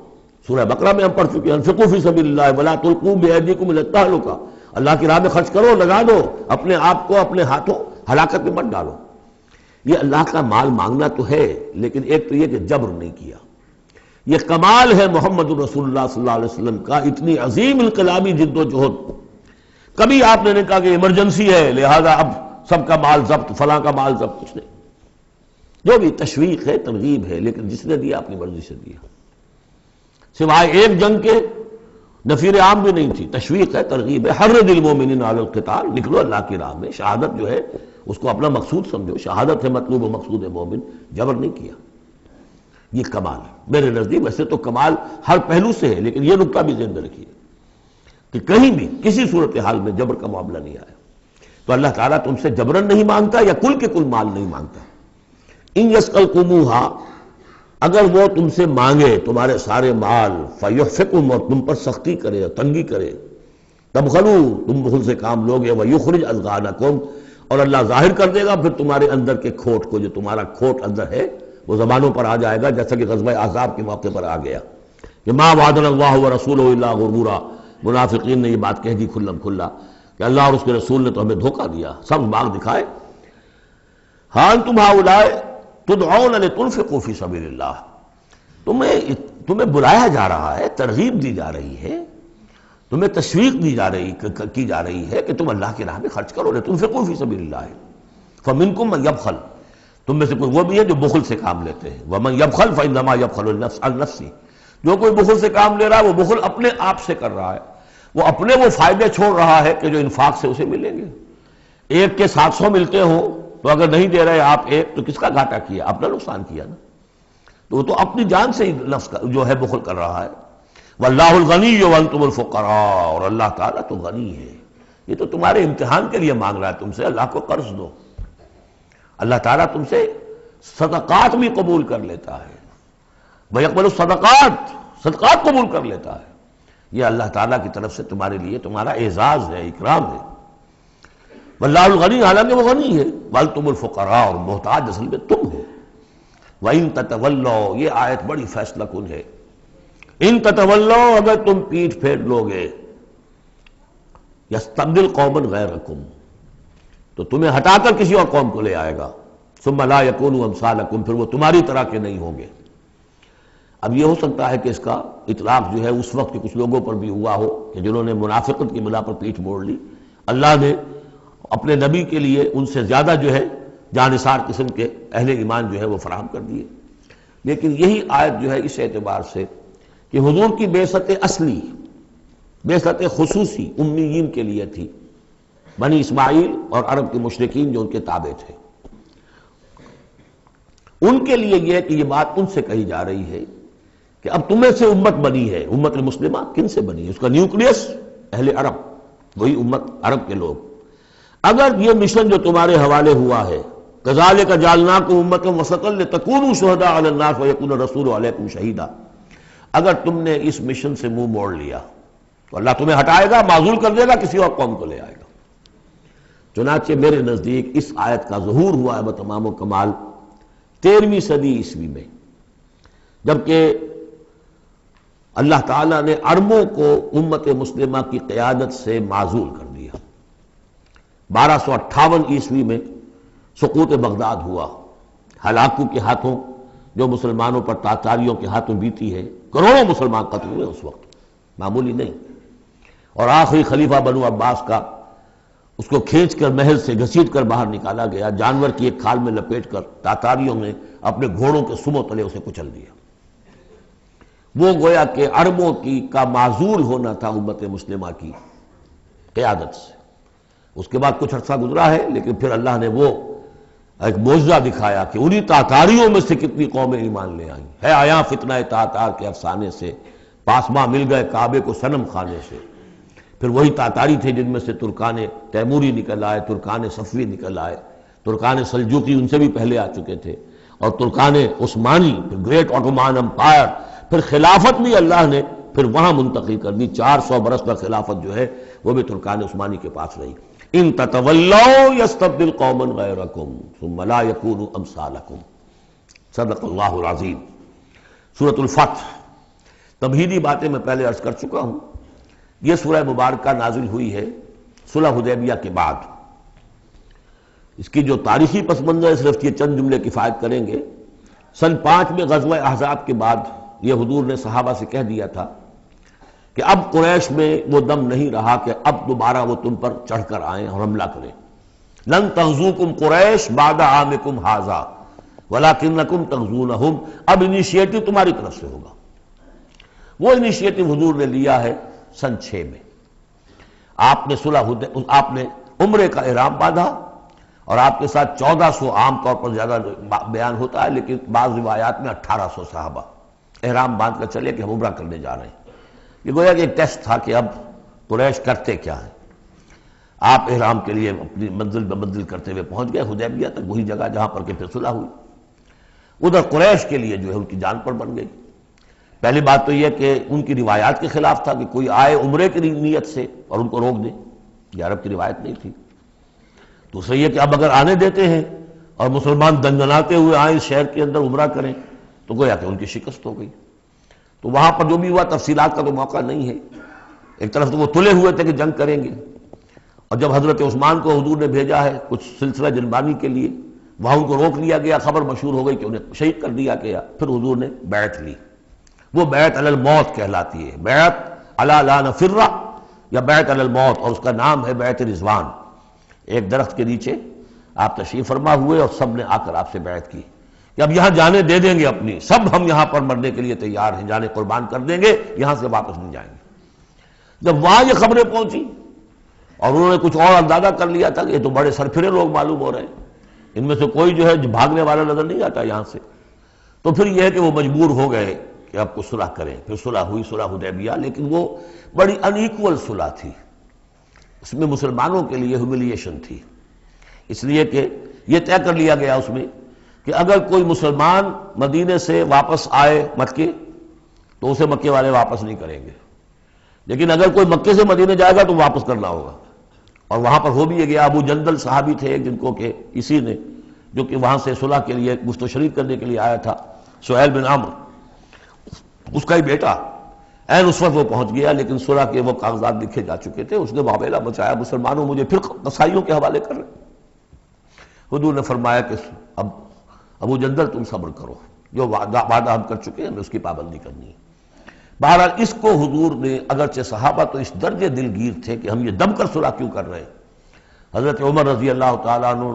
سورہ بقرہ میں ہم پڑھ چکے ہیں، انفقوا فی سبیل اللہ ولا تلقوا بایدیکم الی التہلکہ، اللہ کی راہ میں خرچ کرو، لگا دو، اپنے آپ کو اپنے ہاتھوں ہلاکت میں مت ڈالو۔ یہ اللہ کا مال مانگنا تو ہے، لیکن ایک تو یہ کہ جبر نہیں کیا، یہ کمال ہے محمد رسول اللہ صلی اللہ علیہ وسلم کا، اتنی عظیم انقلابی جد و جہد، کبھی آپ نے نہیں کہا کہ ایمرجنسی ہے لہذا اب سب کا مال ضبط، فلاں کا مال ضبط، کچھ نہیں، جو بھی تشویق ہے ترغیب ہے، لیکن جس نے دیا اپنی مرضی سے دیا، سوائے ایک جنگ کے نفیر عام بھی نہیں تھی، تشویق ہے ترغیب ہے، حرض المؤمنین علی القتال، نکلو اللہ کی راہ میں، شہادت جو ہے اس کو اپنا مقصود سمجھو، شہادت ہے مطلوب و مقصود مومن، جبر نہیں کیا، یہ کمال ہے میرے نزدیک۔ ویسے تو کمال ہر پہلو سے ہے، لیکن یہ نکتہ بھی ذہن میں رکھیے کہ کہیں بھی کسی صورتحال میں جبر کا معاملہ نہیں آیا، تو اللہ تعالیٰ تم سے جبرن نہیں مانگتا یا کل کے کل مال نہیں مانگتا۔ ان یسألکموہا، اگر وہ تم سے مانگے تمہارے سارے مال، فیحفکم، اور تم پر سختی کرے اور تنگی کرے، تبخلوا، تم بخل سے کام لوگے، ویخرج اضغانکم، اور اللہ ظاہر کر دے گا پھر تمہارے اندر کے کھوٹ کو، جو تمہارا کھوٹ اندر ہے وہ زبانوں پر آ جائے گا، جیسا کہ غزوہ احزاب کے موقع پر آ گیا کہ ما وعدنا اللہ ورسولہ الا غرورا، منافقین نے یہ بات کہہ دی کھلم کھلا کہ اللہ اور اس کے رسول نے تو ہمیں دھوکہ دیا، سب باغ دکھائے، ہاں انتم ہؤلاء تدعون لتنفقوا فی سبیل اللہ، تمہیں بلایا جا رہا ہے، ترغیب دی جا رہی ہے، تمہیں تشویق دی جا رہی ہے کہ تم اللہ کی راہ میں خرچ کرو، لتنفقوا فی سبیل اللہ، فمنکم من یبخل، تم میں سے کوئی وہ بھی ہے جو بخل سے کام لیتے ہیں، ومن یبخل فانما یبخل عن نفسہ، جو کوئی بخل سے کام لے رہا ہے وہ بخل اپنے آپ سے کر رہا ہے، وہ اپنے وہ فائدے چھوڑ رہا ہے کہ جو انفاق سے اسے ملیں گے۔ ایک کے 700 ملتے ہوں تو اگر نہیں دے رہے آپ ایک تو کس کا گھاٹا کیا؟ اپنا نقصان کیا نا، تو وہ تو اپنی جان سے ہی نفس کا جو ہے بخل کر رہا ہے۔ واللہ الغنی وانتم الفقراء، اور اللہ تعالیٰ تو غنی ہے، یہ تو تمہارے امتحان کے لیے مانگ رہا ہے تم سے، اللہ کو قرض دو۔ اللہ تعالیٰ تم سے صدقات بھی قبول کر لیتا ہے، وَيَقْبَلُ الصَّدَقَاتِ، صدقات قبول کر لیتا ہے، یہ اللہ تعالیٰ کی طرف سے تمہارے لیے تمہارا اعزاز ہے، اکرام ہے۔ واللہ الغنی، حالانکہ وہ غنی ہے، وَأَنْتُمُ الْفُقَرَاء، اور محتاج اصل میں تم ہو۔ وَإِن تَتَوَلَّوْا، یہ آیت بڑی فیصلہ کن ہے، ان تتولوا، اگر تم پیٹھ پھیر لوگے، یستبدل قوما غیرکم، تو تمہیں ہٹا کر کسی اور قوم کو لے آئے گا، ثم لا یکونوا امثالکم، پھر وہ تمہاری طرح کے نہیں ہوں گے۔ اب یہ ہو سکتا ہے کہ اس کا اطلاق جو ہے اس وقت کے کچھ لوگوں پر بھی ہوا ہو کہ جنہوں نے منافقت کی بنا پر پیٹھ موڑ لی، اللہ نے اپنے نبی کے لیے ان سے زیادہ جو ہے جانثار قسم کے اہل ایمان جو ہے وہ فراہم کر دیے۔ لیکن یہی آیت جو ہے اس اعتبار سے کہ حضور کی بعثت اصلی، بعثت خصوصی امیین کے لیے تھی، بنی اسماعیل اور عرب کے مشرکین جو ان کے تابع تھے، ان کے لیے یہ کہ یہ بات ان سے کہی جا رہی ہے کہ اب تمہیں سے امت بنی ہے، امت المسلمہ کن سے بنی ہے؟ اس کا نیوکلیس اہل عرب، وہی امت عرب کے لوگ۔ اگر یہ مشن جو تمہارے حوالے ہوا ہے، کذالک جعلناکم امۃ وسطا لتکونوا شہداء علی الناس ویکون الرسول علیکم شہیدا، اگر تم نے اس مشن سے منہ موڑ لیا تو اللہ تمہیں ہٹائے گا، معزول کر دے گا، کسی اور قوم کو لے آئے گا۔ چنانچہ میرے نزدیک اس آیت کا ظہور ہوا ہے بتمام و کمال 13ویں صدی عیسوی میں، جبکہ اللہ تعالیٰ نے عربوں کو امت مسلمہ کی قیادت سے معزول کر دیا۔ 1258 عیسوی میں سقوط بغداد ہوا، ہلاکو کے ہاتھوں جو مسلمانوں پر تاتاریوں کے ہاتھوں بیتی ہے، کروڑوں مسلمان قتل ہوئے اس وقت، معمولی نہیں۔ اور آخری خلیفہ بنو عباس کا اس کو کھینچ کر محل سے گھسیٹ کر باہر نکالا گیا، جانور کی ایک کھال میں لپیٹ کر تاتاریوں نے اپنے گھوڑوں کے سموں تلے اسے کچل دیا۔ وہ گویا کہ عربوں کا معزول ہونا تھا امت مسلمہ کی قیادت سے۔ اس کے بعد کچھ عرصہ گزرا ہے، لیکن پھر اللہ نے وہ ایک معجزہ دکھایا کہ انہی تاتاریوں میں سے کتنی قومیں ایمان لے آئیں۔ ہے آیا فتنہ تاتار کے افسانے سے، پاسماں مل گئے کعبے کو صنم خانے سے۔ پھر وہی تاتاری تھے جن میں سے ترکان تیموری نکل آئے، ترکان صفوی نکل آئے، ترکان سلجوقی ان سے بھی پہلے آ چکے تھے، اور ترکان عثمانی، پھر گریٹ آٹومان امپائر، پھر خلافت بھی اللہ نے پھر وہاں منتقل کر دی۔ 400 برس کا خلافت جو ہے وہ بھی ترکان عثمانی کے پاس رہی۔ ان تتولوا یستبدل قوما غیرکم ثم لا یکونوا امثالکم، صدق اللہ العظیم۔ سورۃ الفتح، تمہیدی باتیں میں پہلے عرض کر چکا ہوں۔ یہ سورہ مبارکہ نازل ہوئی ہے صلح حدیبیہ کے بعد۔ اس کی جو تاریخی پس منظر ہے صرف یہ چند جملے کفایت کریں گے۔ سن 5 میں غزوہ احزاب کے بعد یہ حضور نے صحابہ سے کہہ دیا تھا کہ اب قریش میں وہ دم نہیں رہا کہ اب دوبارہ وہ تم پر چڑھ کر آئیں اور حملہ کریں۔ لن تغزوکم قریش بعد عامکم ھذا ولکنکم تغزونہم، اب انیشیٹو تمہاری طرف سے ہوگا۔ وہ انیشیٹو حضور نے لیا ہے سن 6 میں۔ آپ نے عمرے کا احرام باندھا، اور آپ کے ساتھ 1400، عام طور پر زیادہ بیان ہوتا ہے لیکن بعض روایات میں 1800 صحابہ احرام باندھ کر چلے کہ ہم عمرہ کرنے جا رہے ہیں۔ یہ گویا کہ ایک ٹیسٹ تھا کہ اب قریش کرتے کیا ہیں۔ آپ احرام کے لیے اپنی منزل بہ منزل کرتے ہوئے پہنچ گئے حدیبیہ تک، وہی جگہ جہاں پر کہ پھر صلح ہوئی۔ ادھر قریش کے لیے جو ہے ان کی جان پر بن گئی۔ پہلی بات تو یہ کہ ان کی روایات کے خلاف تھا کہ کوئی آئے عمرے کی نیت سے اور ان کو روک دے، یہ عرب کی روایت نہیں تھی۔ دوسرا یہ کہ اب اگر آنے دیتے ہیں اور مسلمان دنگناتے ہوئے آئیں اس شہر کے اندر عمرہ کریں تو گویا کہ ان کی شکست ہو گئی۔ تو وہاں پر جو بھی ہوا تفصیلات کا تو موقع نہیں ہے۔ ایک طرف تو وہ تلے ہوئے تھے کہ جنگ کریں گے، اور جب حضرت عثمان کو حضور نے بھیجا ہے کچھ سلسلہ جنبانی کے لیے وہاں ان کو روک لیا گیا، خبر مشہور ہو گئی کہ انہیں شہید کر دیا گیا۔ پھر حضور نے بیعت لی، وہ بیعت علی الموت کہلاتی ہے، بیعت علی لا نفر یا بیعت علی الموت، اور اس کا نام ہے بیعت رضوان۔ ایک درخت کے نیچے آپ تشریف فرما ہوئے اور سب نے آ کر آپ سے بیعت کی کہ اب یہاں جانیں دے دیں گے اپنی، سب ہم یہاں پر مرنے کے لیے تیار ہیں، جانیں قربان کر دیں گے، یہاں سے واپس نہیں جائیں گے۔ جب وہاں یہ خبریں پہنچی اور انہوں نے کچھ اور اندازہ کر لیا تھا کہ یہ تو بڑے سرفرے لوگ معلوم ہو رہے ہیں، ان میں سے کوئی جو ہے بھاگنے والا نظر نہیں آتا یہاں سے، تو پھر یہ ہے کہ وہ مجبور ہو گئے کہ اب کو صلح کریں۔ پھر صلح ہوئی، صلح حدیبیہ، لیکن وہ بڑی ان ایکول صلح تھی، اس میں مسلمانوں کے لیے ہیوملیشن تھی، اس لیے کہ یہ طے کر لیا گیا اس میں کہ اگر کوئی مسلمان مدینے سے واپس آئے مکے تو اسے مکے والے واپس نہیں کریں گے، لیکن اگر کوئی مکے سے مدینے جائے گا تو واپس کرنا ہوگا۔ اور وہاں پر ہو بھی گیا، ابو جندل صحابی تھے جن کو کہ اسی نے، جو کہ وہاں سے صلح کے لیے گفت و شریف کرنے کے لیے آیا تھا، سہیل بن عمرو، اس کا ہی بیٹا عین اس وقت وہ پہنچ گیا، لیکن صلح کے وہ کاغذات لکھے جا چکے تھے، اس نے معاملہ بچایا، مسلمانوں مجھے پھر قصائیوں کے حوالے کر رہے۔ حضور نے فرمایا کہ اب ابو جندل تم صبر کرو، جو وعدہ ہم کر چکے ہیں ہمیں اس کی پابندی کرنی ہے۔ بہرحال اس کو حضور نے، اگرچہ صحابہ تو اس درجے دلگیر تھے کہ ہم یہ دم کر صلح کیوں کر رہے ہیں، حضرت عمر رضی اللہ تعالیٰ عنہ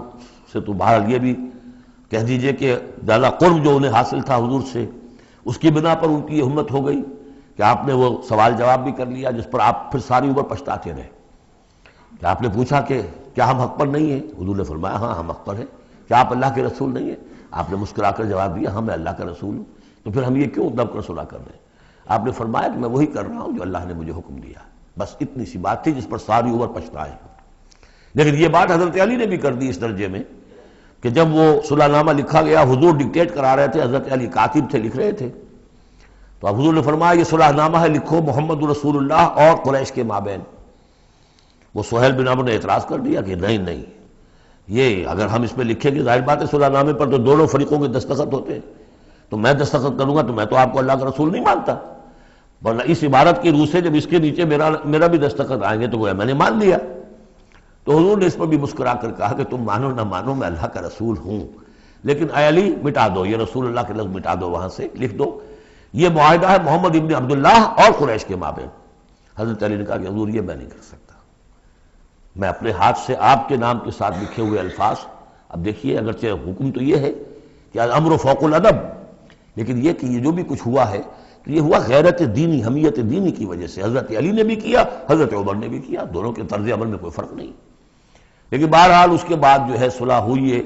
سے تو بہرحال یہ بھی کہہ دیجئے کہ زیادہ قرب جو انہیں حاصل تھا حضور سے، اس کی بنا پر ان کی یہ ہمت ہو گئی کہ آپ نے وہ سوال جواب بھی کر لیا جس پر آپ پھر ساری عمر پچھتاتے رہے۔ کہ آپ نے پوچھا کہ کیا ہم حق پر نہیں ہیں؟ حضور نے فرمایا ہاں ہم حق پر ہیں۔ کیا آپ اللہ کے رسول نہیں ہیں؟ آپ نے مسکرا کر جواب دیا ہاں میں اللہ کا رسول ہوں۔ تو پھر ہم یہ کیوں دم کر صلح کر رہے ہیں؟ آپ نے فرمایا کہ میں وہی کر رہا ہوں جو اللہ نے مجھے حکم دیا، بس اتنی سی بات تھی جس پر ساری عمر پچھتائے۔ لیکن یہ بات حضرت علی نے بھی کر دی اس درجے میں کہ جب وہ صلح نامہ لکھا گیا، حضور ڈکٹیٹ کرا رہے تھے، حضرت علی کاتب تھے، لکھ رہے تھے، تو اب حضور نے فرمایا یہ صلح نامہ ہے، لکھو محمد رسول اللہ اور قریش کے مابین۔ وہ سہیل بن عمرو نے اعتراض کر دیا کہ نہیں، یہ اگر ہم اس میں لکھیں گے ظاہر بات ہے صلح نامے پر تو دونوں فریقوں کے دستخط ہوتے ہیں، تو میں دستخط کروں گا تو میں تو آپ کو اللہ کا رسول نہیں مانتا، ورنہ اس عبارت کی روح سے جب اس کے نیچے میرا بھی دستخط آئیں گے تو گویا میں نے مان لیا۔ تو حضور نے اس پر بھی مسکرا کر کہا کہ تم مانو نہ مانو میں اللہ کا رسول ہوں، لیکن اے علی مٹا دو یہ رسول اللہ کے لفظ، مٹا دو، وہاں سے لکھ دو یہ معاہدہ ہے محمد ابن عبداللہ اور قریش کے مابین۔ حضرت علی نے کہا کہ حضور یہ میں نہیں کر سکتا، میں اپنے ہاتھ سے آپ کے نام کے ساتھ لکھے ہوئے الفاظ، اب دیکھیے اگرچہ حکم تو یہ ہے کہ الامر فوق الادب، لیکن یہ کہ یہ جو بھی کچھ ہوا ہے تو یہ ہوا غیرت دینی، حمیت دینی کی وجہ سے۔ حضرت علی نے بھی کیا، حضرت عمر نے بھی کیا، دونوں کے طرز عمل میں کوئی فرق نہیں۔ لیکن بہرحال اس کے بعد جو ہے صلح ہوئی ہے،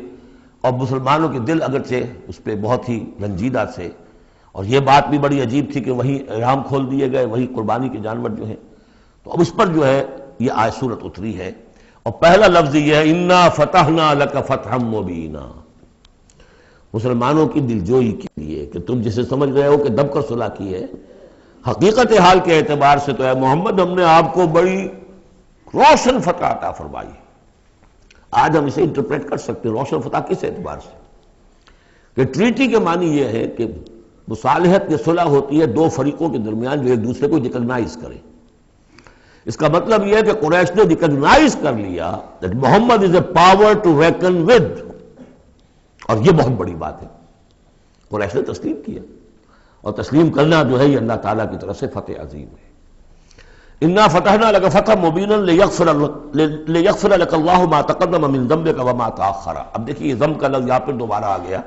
اور مسلمانوں کے دل اگرچہ اس پہ بہت ہی رنجیدہ تھے، اور یہ بات بھی بڑی عجیب تھی کہ وہی احرام کھول دیے گئے، وہی قربانی کے جانور جو ہیں، تو اب اس پر جو ہے یہ آیت سورت اتری ہے، اور پہلا لفظ یہ ہے انا فتحنا لک فتحا مبینا، مسلمانوں کی دلجوئی کے لیے کہ تم جسے سمجھ رہے ہو کہ دب کر صلح کی ہے، حقیقت حال کے اعتبار سے تو اے محمد ہم نے آپ کو بڑی روشن فتح عطا فرمائی۔ آج ہم اسے انٹرپریٹ کر سکتے ہیں روشن فتح کس اعتبار سے کہ ٹریٹی کے معنی یہ ہے کہ مصالحت یا صلح ہوتی ہے دو فریقوں کے درمیان جو ایک دوسرے کو ریکگنائز کریں۔ اس کا مطلب یہ ہے کہ قریش نے ریکگنائز کر لیا that Muhammad is a power to reckon with، اور یہ بہت بڑی بات ہے، قریش نے تسلیم کیا، اور تسلیم کرنا جو ہے یہ اللہ تعالیٰ کی طرف سے فتح عظیم ہے۔ انا فتحنا لک فتحا مبینا لیغفر لک اللہ ما تقدم من ذنبک وما تاخر۔ اب دیکھیے ذنب کا لفظ یہاں پہ دوبارہ آ گیا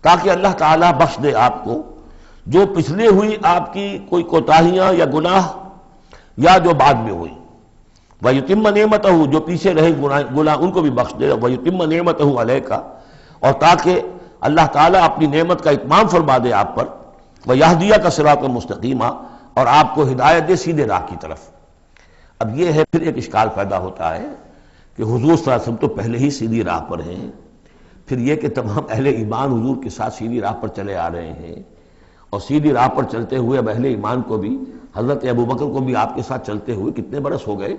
تاکہ اللہ تعالیٰ بخش دے آپ کو جو پچھلے ہوئی آپ کی کوئی کوتاہیاں یا گناہ یا جو بعد میں ہوئی، وَيُتِمَّ نِعْمَتَهُ جو پیچھے رہے گناہ ان کو بھی بخش دے، وَيُتِمَّ نِعْمَتَهُ عَلَيْكَ اور تاکہ اللہ تعالیٰ اپنی نعمت کا اتمام فرما دے آپ پر، وَيَهْدِيَكَ صِرَاطًا مُسْتَقِيمًا اور آپ کو ہدایت دے سیدھے راہ کی طرف۔ اب یہ ہے پھر ایک اشکال پیدا ہوتا ہے کہ حضور صلی اللہ علیہ وسلم تو پہلے ہی سیدھی راہ پر ہیں، پھر یہ کہ تمام اہل ایمان حضور کے ساتھ سیدھی راہ پر چلے آ رہے ہیں، اور سیدھی راہ پر چلتے ہوئے اب اہل ایمان کو بھی، حضرت ابوبکر کو بھی آپ کے ساتھ چلتے ہوئے کتنے برس ہو گئے؟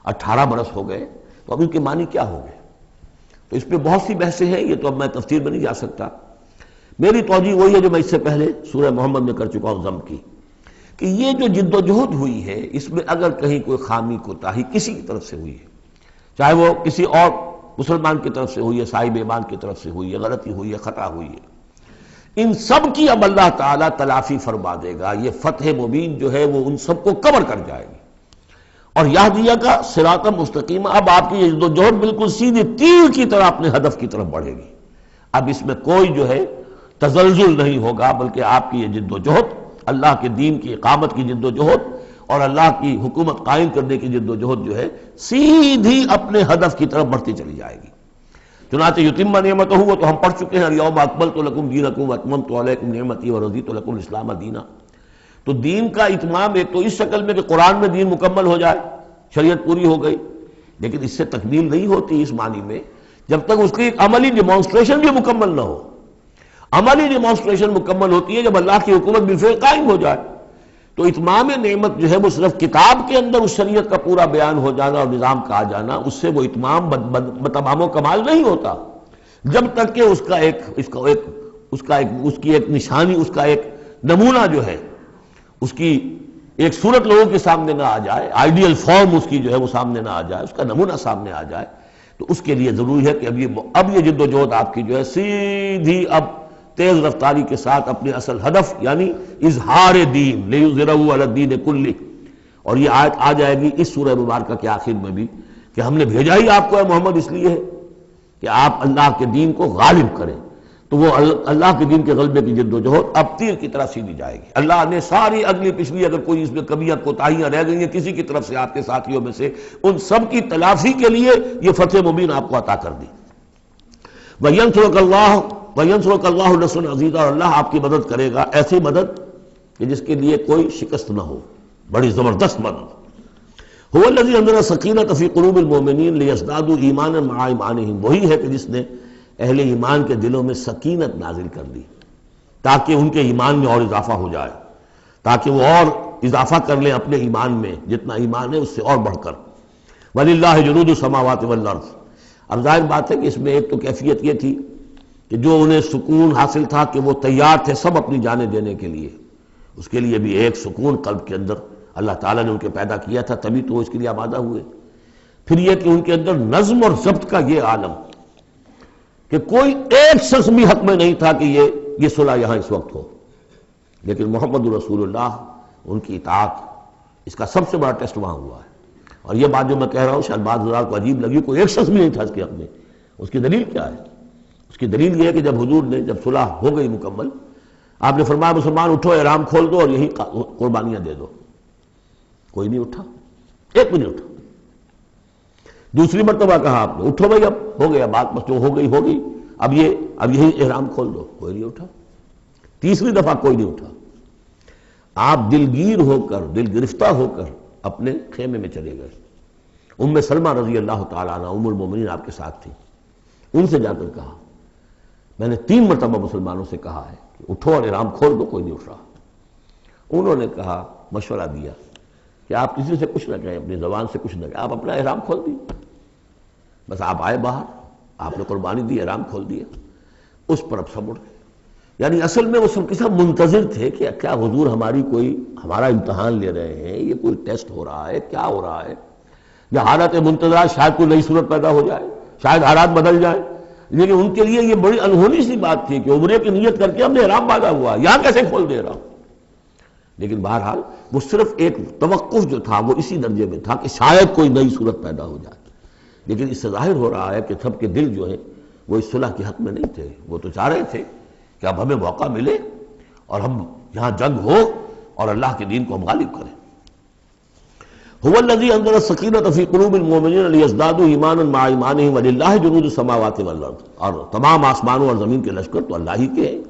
18 برس ہو گئے، تو اب ان کے معنی کیا ہو گئے؟ تو اس پہ بہت سی بحثیں ہیں، یہ تو اب میں تفسیر میں نہیں جا سکتا۔ میری توجہ وہی ہے جو میں اس سے پہلے سورہ محمد میں کر چکا ہوں ضم کی، کہ یہ جو جد و جہد ہوئی ہے اس میں اگر کہیں کوئی خامی کوتاہی کسی کی طرف سے ہوئی ہے، چاہے وہ کسی اور مسلمان کی طرف سے ہوئی ہے، صاحب ایمان کی طرف سے ہوئی ہے، غلطی ہوئی ہے، خطا ہوئی ہے، ان سب کی اب اللہ تعالیٰ تلافی فرما دے گا۔ یہ فتح مبین جو ہے وہ ان سب کو کور کر جائے گی۔ اور یہدیہ کا صراط مستقیم، اب آپ کی یہ جد و جہد بالکل سیدھی تیر کی طرح اپنے ہدف کی طرف بڑھے گی۔ اب اس میں کوئی جو ہے تزلزل نہیں ہوگا، بلکہ آپ کی یہ جد و جہد، اللہ کے دین کی اقامت کی جد و جہد اور اللہ کی حکومت قائم کرنے کی جد و جہد جو ہے سیدھی اپنے ہدف کی طرف بڑھتی چلی جائے گی۔ چنانچہ یتم نعمتہ، وہ تو ہم پڑھ چکے ہیں، الیوم اکملت لکم دینکم واتممت علیکم نعمتی ورضیت لکم الاسلام دینا۔ تو دین کا اتمام ایک تو اس شکل میں کہ قرآن میں دین مکمل ہو جائے، شریعت پوری ہو گئی، لیکن اس سے تکمیل نہیں ہوتی اس معنی میں جب تک اس کی ایک عملی ڈیمانسٹریشن بھی مکمل نہ ہو۔ عملی ڈیمانسٹریشن مکمل ہوتی ہے جب اللہ کی حکومت بالفعل قائم ہو جائے۔ تو اتمام نعمت جو ہے وہ صرف کتاب کے اندر اس شریعت کا پورا بیان ہو جانا اور نظام کا آ جانا، اس سے وہ اتمام تمام و کمال نہیں ہوتا جب تک کہ اس کی ایک نشانی، اس کا ایک نمونہ جو ہے، اس کی ایک صورت لوگوں کے سامنے نہ آ جائے، آئیڈیل فارم اس کی جو ہے وہ سامنے نہ آ جائے، اس کا نمونہ سامنے آ جائے۔ تو اس کے لیے ضروری ہے کہ اب یہ جد و جہد آپ کی جو ہے سیدھی اب تیز رفتاری کے ساتھ اپنے اصل ہدف یعنی اظہار دین، لیظہرہ علی الدین کلہ، اور یہ آیت آ جائے گی اس سورہ مبارکہ کے آخر میں بھی کہ ہم نے بھیجا ہی آپ کو ہے محمد اس لیے ہے کہ آپ اللہ کے دین کو غالب کریں۔ تو وہ اللہ کے دین کے غلبے کی جد و جہد اب تیر کی طرح سیدھی جائے گی۔ اللہ نے ساری اگلی پچھلی اگر کوئی اس میں کمیاں کوتاہیاں رہ گئی ہیں کسی کی طرف سے آپ کے ساتھیوں میں سے، ان سب کی تلافی کے لیے یہ فتح مبین آپ کو عطا کر دی۔ وَيَنْصُرَكَ اللَّهُ نَصْرًا عَزِيزًا، اور اللہ آپ کی مدد کرے گا ایسی مدد کہ جس کے لیے کوئی شکست نہ ہو، بڑی زبردست مدد۔ هُوَ الَّذِي أَنزَلَ السَّكِينَةَ فِي قُلُوبِ الْمُؤْمِنِينَ لِيَزْدَادُوا إِيمَانًا مَعَ إِيمَانِهِمْ، وہی ہے کہ جس نے اہل ایمان کے دلوں میں سکینت نازل کر دی تاکہ ان کے ایمان میں اور اضافہ ہو جائے، تاکہ وہ اور اضافہ کر لیں اپنے ایمان میں، جتنا ایمان ہے اس سے اور بڑھ کر۔ وَلِلَّهِ جُنُودُ السَّمَاوَاتِ وَالْأَرْضِ، اب ظاہر بات ہے کہ اس میں ایک تو کیفیت یہ تھی کہ جو انہیں سکون حاصل تھا کہ وہ تیار تھے سب اپنی جانیں دینے کے لیے، اس کے لیے بھی ایک سکون قلب کے اندر اللہ تعالیٰ نے ان کے پیدا کیا تھا، تبھی تو وہ اس کے لیے آمادہ ہوئے۔ پھر یہ کہ ان کے اندر نظم اور ضبط کا یہ عالم کہ کوئی ایک شخص بھی حق میں نہیں تھا کہ یہ صلح یہاں اس وقت ہو، لیکن محمد رسول اللہ ان کی اطاعت، اس کا سب سے بڑا ٹیسٹ وہاں ہوا ہے۔ اور یہ بات جو میں کہہ رہا ہوں شاید بعض حضرات کو عجیب لگی، کوئی ایک شخص بھی نہیں تھا اس کے حق میں۔ اس کی دلیل کیا ہے؟ اس کی دلیل یہ ہے کہ جب حضور نے جب صلح ہو گئی مکمل، آپ نے فرمایا مسلمان اٹھو، احرام کھول دو اور یہی قربانیاں دے دو۔ کوئی نہیں اٹھا، ایک بھی نہیں اٹھا۔ دوسری مرتبہ کہا آپ نے اٹھو بھائی، اب ہو گیا بات، بس جو ہو گئی ہو گئی، اب یہی احرام کھول دو، کوئی نہیں اٹھا۔ تیسری دفعہ کوئی نہیں اٹھا۔ آپ دلگیر ہو کر، دل گرفتہ ہو کر اپنے خیمے میں چلے گئے۔ ام سلمہ رضی اللہ تعالیٰ عنہ ام المومنین آپ کے ساتھ تھی، ان سے جا کر کہا میں نے 3 مرتبہ مسلمانوں سے کہا ہے کہ اٹھو اور احرام کھول دو، کوئی نہیں اٹھ رہا۔ انہوں نے کہا، مشورہ دیا کہ آپ کسی سے کچھ نہ کہیں، اپنی زبان سے کچھ نہ کہیں، آپ اپنا احرام کھول دیے۔ بس آپ آئے باہر، آپ نے قربانی دی، احرام کھول دیا، اس پر اب سب اٹھ گئے۔ یعنی اصل میں وہ سب کے سب منتظر تھے کہ کیا حضور ہمارا امتحان لے رہے ہیں، یہ کوئی ٹیسٹ ہو رہا ہے، کیا ہو رہا ہے، یا حالت منتظر شاید کوئی نئی صورت پیدا ہو جائے، شاید حالات بدل جائیں۔ لیکن ان کے لیے یہ بڑی انہونی سی بات تھی کہ عمرے کی نیت کر کے ہم نے احرام باندھا ہوا، یہاں کیسے کھول دے رہا ہوں۔ لیکن بہرحال وہ صرف ایک توقف جو تھا وہ اسی درجے میں تھا کہ شاید کوئی نئی صورت پیدا ہو جائے، لیکن اس سے ظاہر ہو رہا ہے کہ سب کے دل جو ہیں وہ اس صلح کے حق میں نہیں تھے۔ وہ تو چاہ رہے تھے کہ اب ہمیں موقع ملے اور ہم یہاں جنگ ہو اور اللہ کے دین کو ہم غالب کریں۔ هو الذي انزل السكينة في قلوب المؤمنين ليزدادوا ایمانا مع ایمانهم ولله جنود السماوات والارض، اور تمام آسمانوں اور زمین کے لشکر تو اللہ ہی کے ہیں۔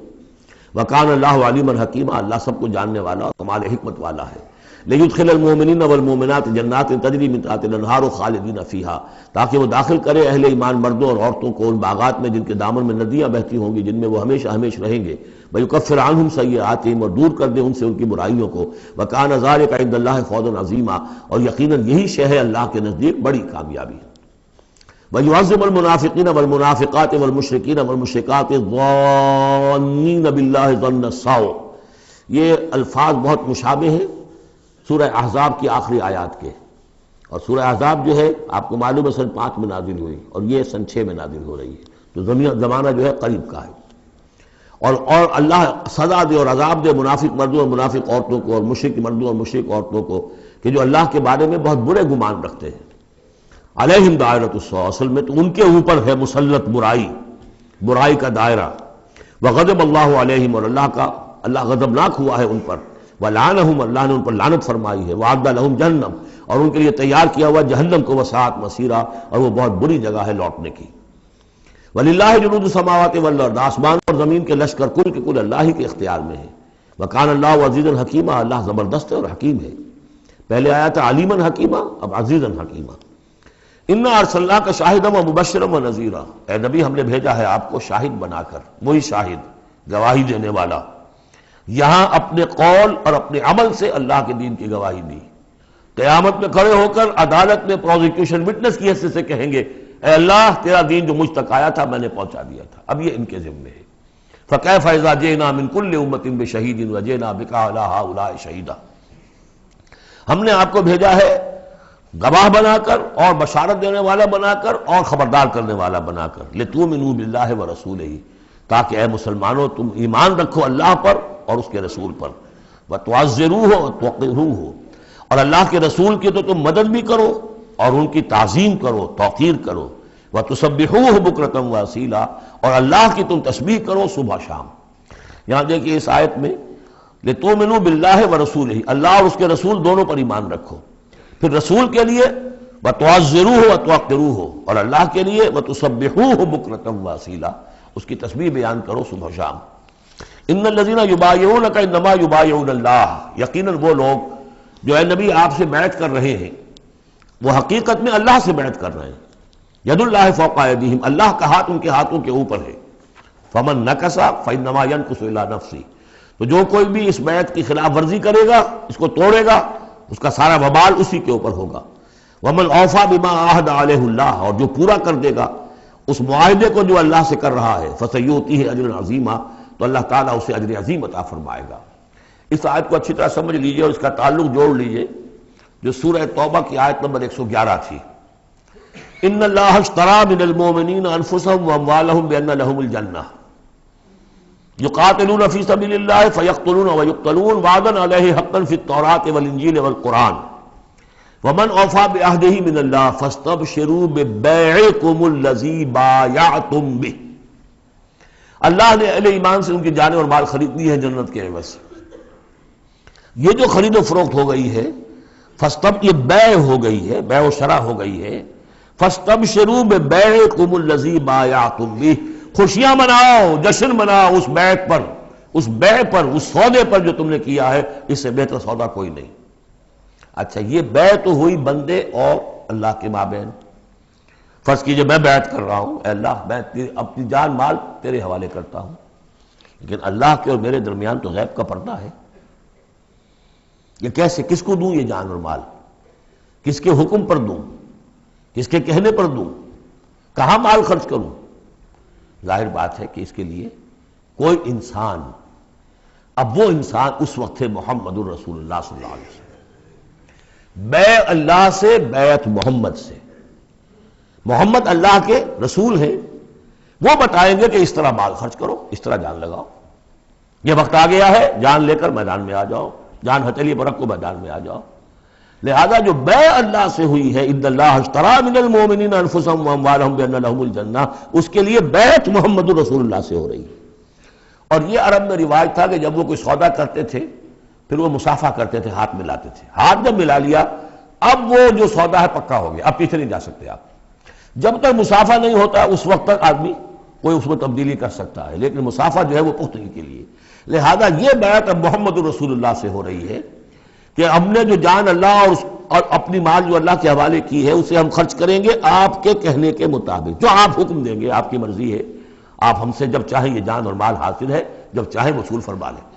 وكان الله عليما حكيما، اللہ سب کو جاننے والا اور کمال حکمت والا ہے۔ ليدخل المؤمنين والمؤمنات جنات تجري من تحتها الانهار خالدين فيها، تاکہ وہ داخل کرے اہل ایمان مردوں اور عورتوں کو ان باغات میں جن کے دامن میں ندیاں بہتی ہوں گی، جن میں وہ ہمیشہ ہمیشہ رہیں گے۔ ويكفر عنهم سيئاتهم، اور دور کر دے ان سے ان کی برائیوں کو۔ وكان ذلك عند الله فوزا عظيما، اور یقیناً یہی شے ہے اللہ کے نزدیک بڑی کامیابی ہے۔ وَيُعَذِّبُ الْمُنَافِقِينَ وَالْمُنَافِقَاتِ وَالْمُشْرِكِينَ وَالْمُشْرِكَاتِ الظَّانِّينَ بِاللَّهِ ظَنَّ السَّوْءِ، یہ الفاظ بہت مشابہ ہیں سورہ احزاب کی آخری آیات کے، اور سورہ احزاب جو ہے آپ کو معلوم ہے سن 5 میں نازل ہوئی اور یہ سن 6 میں نازل ہو رہی ہے، تو زمانہ جو ہے قریب کا ہے۔ اور اللہ سزا دے اور عذاب دے منافق مردوں اور منافق عورتوں کو، اور مشرک مردوں اور مشرک عورتوں کو، کہ جو اللہ کے بارے میں بہت برے گمان رکھتے ہیں۔ علیہم دائرۃ السوء، اصل میں تو ان کے اوپر ہے مسلط برائی کا دائرہ۔ وغضب اللہ علیہم، اور اللہ غضبناک ہوا ہے ان پر۔ ولعنہم، اللہ نے ان پر لعنت فرمائی ہے۔ وعد لہم جہنم، اور ان کے لیے تیار کیا ہوا جہنم کو، وساعت مصیرا، اور وہ بہت بری جگہ ہے لوٹنے کی۔ وللہ جنود السماوات والارض، آسمان اور زمین کے لشکر کل کے کل اللہ ہی کے اختیار میں ہے۔ وکان اللہ عزیزا حکیما، اللہ زبردست ہے اور حکیم ہے۔ پہلے آیا تھا علیما حکیما، اب عزیزا حکیما۔ انا ارسلناک شاہدا ومبشرا ونذیرا، اے نبی ہم نے بھیجا ہے آپ کو شاہد بنا کر، وہی شاہد گواہی دینے والا۔ یہاں اپنے قول اور اپنے عمل سے اللہ کے دین کی گواہی دی۔ قیامت میں کھڑے ہو کر عدالت میں پروزیکیوشن وٹنس کی حیثیت سے کہیں گے اے اللہ تیرا دین جو مجھ تک آیا تھا میں نے پہنچا دیا تھا، اب یہ ان کے ذمے ہے۔ فکیف اذا جئنا من کل امۃ بشہید وجئنا بک علی ہؤلاء شہیدا، ہم نے آپ کو بھیجا ہے گواہ بنا کر اور بشارت دینے والا بنا کر اور خبردار کرنے والا بنا کر، لتؤمنوا باللہ ورسولہ، تاکہ اے مسلمانوں تم ایمان رکھو اللہ پر اور اس کے رسول پر، وتعزروہ وتوقروہ، اور اللہ کے رسول کی تو تم مدد بھی کرو اور ان کی تعظیم کرو، توقیر کرو، وتسبحوہ بکرۃ واصیلا، اور اللہ کی تم تسبیح کرو صبح شام۔ یہاں دیکھیے اس آیت میں لتؤمنوا باللہ ورسولہ، اللہ اور اس کے رسول دونوں پر ایمان رکھو، پھر رسول کے لیے وتعزروہ وتوقروہ، اور اللہ کے لیے وتسبحوہ بکرۃ واصیلا، اس کی تسبیح بیان کرو صبح شام۔ ان الذین یبایعونک انما یبایعون اللہ، یقیناً وہ لوگ جو اے نبی آپ سے بیعت کر رہے ہیں وہ حقیقت میں اللہ سے بیعت کر رہے ہیں۔ ید اللہ فوق ایدیہم، اللہ کا ہاتھ ان کے ہاتھوں کے اوپر ہے۔ فمن نکث فانما ینکث الی نفسہ، تو جو کوئی بھی اس بیعت کی خلاف ورزی کرے گا، اس کو توڑے گا، اس کا سارا وبال اسی کے اوپر ہوگا۔ ومن اوفی بما عاہد علیہ اللہ، اور جو پورا کر دے گا اس معاہدے کو جو اللہ سے کر رہا ہے، فسیؤتیہ اجرا عظیما، تو اللہ تعالیٰ اسے اجر عظیم عطا فرمائے گا۔ اس آیت کو اچھی طرح سمجھ لیجئے اور اس کا تعلق جوڑ لیجئے جو سورہ توبہ کی آیت نمبر 111 تھی۔ ان اللہ اشتری من المؤمنین انفسهم واموالهم بان لهم الجنہ یقاتلون فی سبیل اللہ فیقتلون ویقتلون وعدا علیہ حقا فی التوراۃ والانجیل والقرآن ومن اوفی بعہدہ من اللہ فاستبشروا ببیعکم الذی بایعتم بہ، اللہ نے اہل ایمان سے ان کی جانیں اور مال خرید لی ہے جنت کے عوض۔ یہ جو خرید و فروخت ہو گئی ہے یہ بیع ہو گئی ہے، بیع و شرع ہو گئی ہے۔ فاستبشروا ببیعکم الذی بایعتم بہ، خوشیاں مناؤ، جشن مناؤ اس بیعت پر، اس بیع پر، اس سودے پر جو تم نے کیا ہے، اس سے بہتر سودا کوئی نہیں۔ اچھا یہ بیع تو ہوئی بندے اور اللہ کے مابین۔ فرض کیجئے میں بیعت کر رہا ہوں، اے اللہ میں اپنی جان مال تیرے حوالے کرتا ہوں، لیکن اللہ کے اور میرے درمیان تو غیب کا پردہ ہے۔ یہ کیسے، کس کو دوں یہ جان اور مال، کس کے حکم پر دوں، کس کے کہنے پر دوں، کہاں مال خرچ کروں؟ ظاہر بات ہے کہ اس کے لیے کوئی انسان، اب وہ انسان اس وقت ہے محمد الرسول اللہ صلی اللہ علیہ وسلم۔ بیع اللہ سے، بیعت محمد سے۔ محمد اللہ کے رسول ہیں، وہ بتائیں گے کہ اس طرح مال خرچ کرو، اس طرح جان لگاؤ، یہ وقت آ گیا ہے جان لے کر میدان میں آ جاؤ، جان ہتھیلی پر رکھ کو میدان میں آ جاؤ۔ لہذا جو بیع اللہ سے ہوئی ہے، ان اللہ اشتری من المؤمنین انفسهم واموالهم بان لهم الجنہ، اس کے لیے بیعت محمد رسول اللہ سے ہو رہی ہے۔ اور یہ عرب میں رواج تھا کہ جب وہ کوئی سودا کرتے تھے پھر وہ مصافحہ کرتے تھے، ہاتھ ملاتے تھے، ہاتھ جب ملا لیا اب وہ جو سودا ہے پکا ہو گیا، اب پیچھے نہیں جا سکتے آپ۔ جب تک مصافحہ نہیں ہوتا اس وقت تک آدمی کوئی اس میں تبدیلی کر سکتا ہے، لیکن مصافحہ جو ہے وہ پختگی کے لیے۔ لہذا یہ بیعت اب محمد رسول اللہ سے ہو رہی ہے کہ ہم نے جو جان اللہ اور اپنی مال جو اللہ کے حوالے کی ہے اسے ہم خرچ کریں گے آپ کے کہنے کے مطابق، جو آپ حکم دیں گے، آپ کی مرضی ہے، آپ ہم سے جب چاہیں یہ جان اور مال حاصل ہے، جب چاہیں وصول فرما لیں۔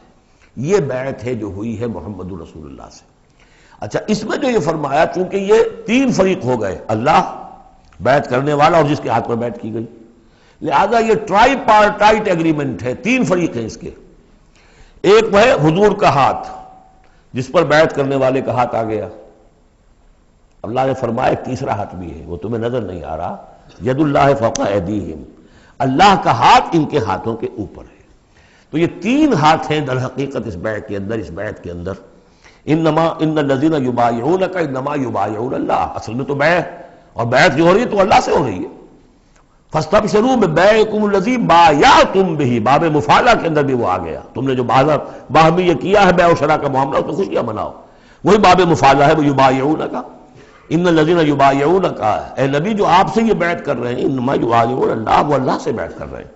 یہ بیعت ہے جو ہوئی ہے محمد رسول اللہ سے۔ اچھا اس میں جو یہ فرمایا، چونکہ یہ تین فریق ہو گئے، اللہ، بیعت کرنے والا اور جس کے ہاتھ پر بیعت کی گئی، لہذا یہ ٹرائی پارٹائٹ ایگریمنٹ ہے، تین فریق ہیں اس کے۔ ایک وہ ہے حضور کا ہاتھ، جس پر بیعت کرنے والے کا ہاتھ آ گیا، اللہ نے فرمایا ایک تیسرا ہاتھ بھی ہے، وہ تمہیں نظر نہیں آ رہا، ید اللہ فوق ایدیہم، اللہ کا ہاتھ ان کے ہاتھوں کے اوپر ہے۔ تو یہ تین ہاتھ ہیں در حقیقت اس بیعت کے اندر، اس بیعت کے اندر۔ ان الذین یبایعونک انما یبایعون اللہ، اصل میں تو بیعت، اور بیعت جو ہو رہی ہے تو اللہ سے ہو رہی ہے۔ فاستبشروا ببیعکم الذی بایعتم بہ، باب مفاعلہ کے اندر بھی وہ آ گیا، تم نے جو باہمی یہ کیا ہے بیع و شراء کا معاملہ، اس میں خوشیاں مناؤ، وہی باب مفاعلہ ہے، وہ یبایعونک۔ ان الذین یبایعونک، اے نبی جو آپ سے یہ بیعت کر رہے ہیں، انما یبایعون اللہ، وہ اللہ سے بیعت کر رہے ہیں۔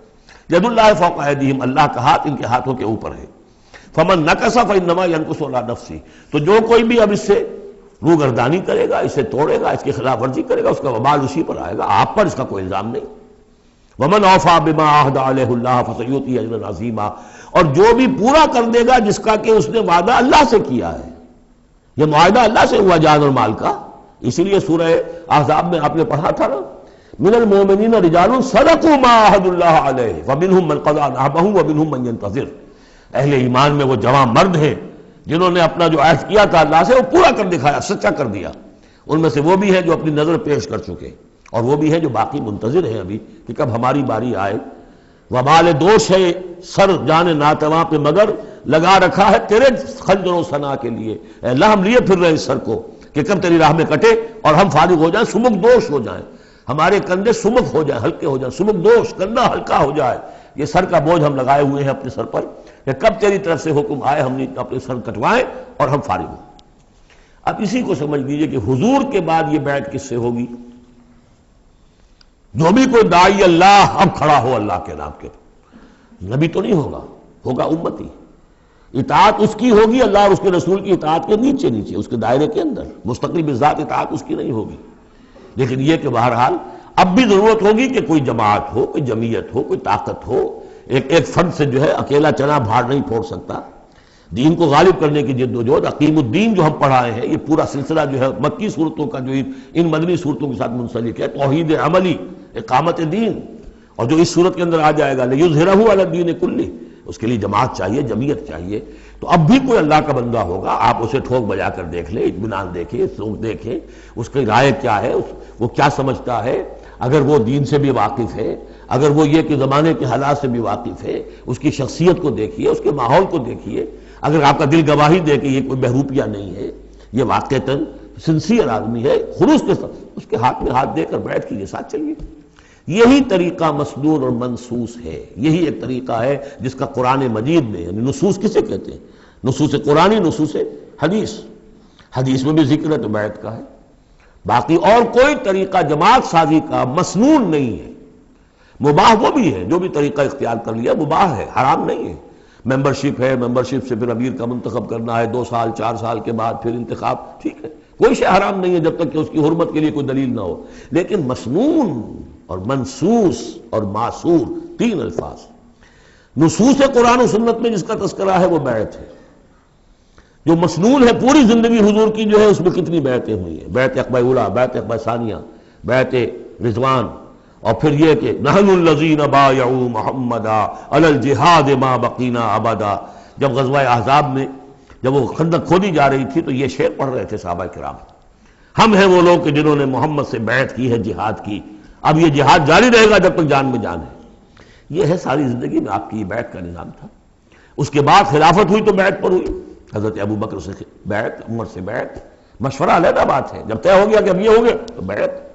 ید اللہ فوق ایدیہم، اللہ کا ہاتھ ان کے ہاتھوں کے اوپر ہے۔ فمن نکث فانما ینکث علی نفسہ، تو جو کوئی بھی اب اس سے روگردانی کرے گا، اسے توڑے گا، اس کی خلاف ورزی کرے گا، اس کا وبال اسی پر آئے گا، آپ پر اس کا کوئی الزام نہیں۔ ومن اوفی بما عہد علیہ اللہ فسیؤتیہ اجرا عظیما، اور جو بھی پورا کر دے گا جس کا کہ اس نے وعدہ اللہ سے کیا ہے، یہ معاہدہ اللہ سے ہوا جان اور مال کا۔ اسی لیے سورہ احزاب میں آپ نے پڑھا تھا نا، من المؤمنین رجال صدقوا ما عہدوا اللہ علیہ فمنہم من قضی نحبہ ومنہم من ینتظر، اہل ایمان میں وہ جوان مرد ہیں جنہوں نے اپنا جو عہد کیا تھا اللہ سے وہ پورا کر دکھایا، سچا کر دیا۔ ان میں سے وہ بھی ہیں جو اپنی نظر پیش کر چکے، اور وہ بھی ہیں جو باقی منتظر ہیں ابھی کہ کب ہماری باری آئے۔ وبال دوش ہے سر جان ناتواں پہ، مگر لگا رکھا ہے تیرے خنجر و ثنا کے لیے، اے اللہ ہم لیے پھر رہے اس سر کو کہ کب تیری راہ میں کٹے اور ہم فارغ ہو جائیں، سمک دوش ہو جائیں، ہمارے کندھے سمک ہو جائیں، ہلکے ہو جائیں، سمک دوش، کندھا ہلکا ہو جائے۔ یہ سر کا بوجھ ہم لگائے ہوئے ہیں اپنے سر پر کہ کب تیری طرف سے حکم آئے ہم نے اپنے سر کٹوائیں اور ہم فارغ ہوں۔ اب اسی کو سمجھ لیجئے کہ حضور کے بعد یہ بیعت کس سے ہوگی؟ جو بھی کوئی داعی اللہ اب کھڑا ہو اللہ کے نام کے، نبی تو نہیں ہوگا، ہوگا امتی، اطاعت اس کی ہوگی، اللہ اور اس کے رسول کی اطاعت کے نیچے نیچے، اس کے دائرے کے اندر، مستقل بذات اطاعت اس کی نہیں ہوگی۔ لیکن یہ کہ بہرحال اب بھی ضرورت ہوگی کہ کوئی جماعت ہو، کوئی جمعیت ہو، کوئی طاقت ہو، ایک فرد سے جو ہے اکیلا چنا بھاڑ نہیں پھوڑ سکتا۔ دین کو غالب کرنے کی جد و جہد، عقیم الدین جو ہم پڑھائے ہیں، یہ پورا سلسلہ جو ہے مکی صورتوں کا جو ان مدنی صورتوں کے ساتھ منسلک ہے، توحید عملی، اقامت دین، اور جو اس صورت کے اندر آ جائے گا لیظہرہ علی الدین کلہ، اس کے لیے جماعت چاہیے، جمعیت چاہیے۔ تو اب بھی کوئی اللہ کا بندہ ہوگا، آپ اسے ٹھوک بجا کر دیکھ لیں، اطمینان دیکھیں، سوچ دیکھیں اس کی رائے کیا ہے، وہ کیا سمجھتا ہے، اگر وہ دین سے بھی واقف ہے، اگر وہ یہ کہ زمانے کے حالات سے بھی واقف ہے، اس کی شخصیت کو دیکھیے، اس کے ماحول کو دیکھیے، اگر آپ کا دل گواہی دے کہ یہ کوئی بہروپیہ نہیں ہے، یہ واقعتاً سنسیئر آدمی ہے، خلوص کے ساتھ اس کے ہاتھ میں ہاتھ دے کر بیٹھ کیجیے، ساتھ چلیے۔ یہی طریقہ مسنون اور منصوص ہے، یہی ایک طریقہ ہے جس کا قرآن مجید میں، یعنی نصوص کسے کہتے ہیں؟ نصوص قرآنی، نصوص حدیث، حدیث میں بھی ذکر ہے تو بیعت کا ہے۔ باقی اور کوئی طریقہ جماعت سازی کا مسنون نہیں ہے، مباح وہ بھی ہے، جو بھی طریقہ اختیار کر لیا مباح ہے، حرام نہیں ہے۔ ممبرشپ ہے، ممبرشپ سے پھر امیر کا منتخب کرنا ہے، 2 سال 4 سال کے بعد پھر انتخاب، ٹھیک ہے، کوئی شے حرام نہیں ہے جب تک کہ اس کی حرمت کے لیے کوئی دلیل نہ ہو۔ لیکن مسنون اور منصوص اور معصور، 3 الفاظ۔ نصوص قرآن و سنت میں جس کا تذکرہ ہے وہ بیعت ہے، جو مسنون ہے پوری زندگی حضور کی جو ہے اس میں کتنی بیعتیں ہوئی ہیں، بیعت عقبہ اولیٰ، بیعت عقبہ ثانیہ، بیعت رضوان، اور پھر یہ کہ نحن الذین بایعوا محمدا علی الجہاد ما بقینا ابدا۔ جب غزوہ احزاب میں جب وہ خندق کھودی جا رہی تھی تو یہ شعر پڑھ رہے تھے صحابہ کرام، ہم ہیں وہ لوگ کہ جنہوں نے محمد سے بیعت کی ہے، جہاد کی، اب یہ جہاد جاری رہے گا جب تک جان میں جان ہے۔ یہ ہے ساری زندگی میں آپ کی بیعت کا نظام تھا۔ اس کے بعد خلافت ہوئی تو بیعت پر ہوئی، حضرت ابو بکر سے بیعت، عمر سے بیعت، مشورہ علیحدہ بات ہے، جب طے ہو گیا کہ اب یہ ہو گیا تو بیعت۔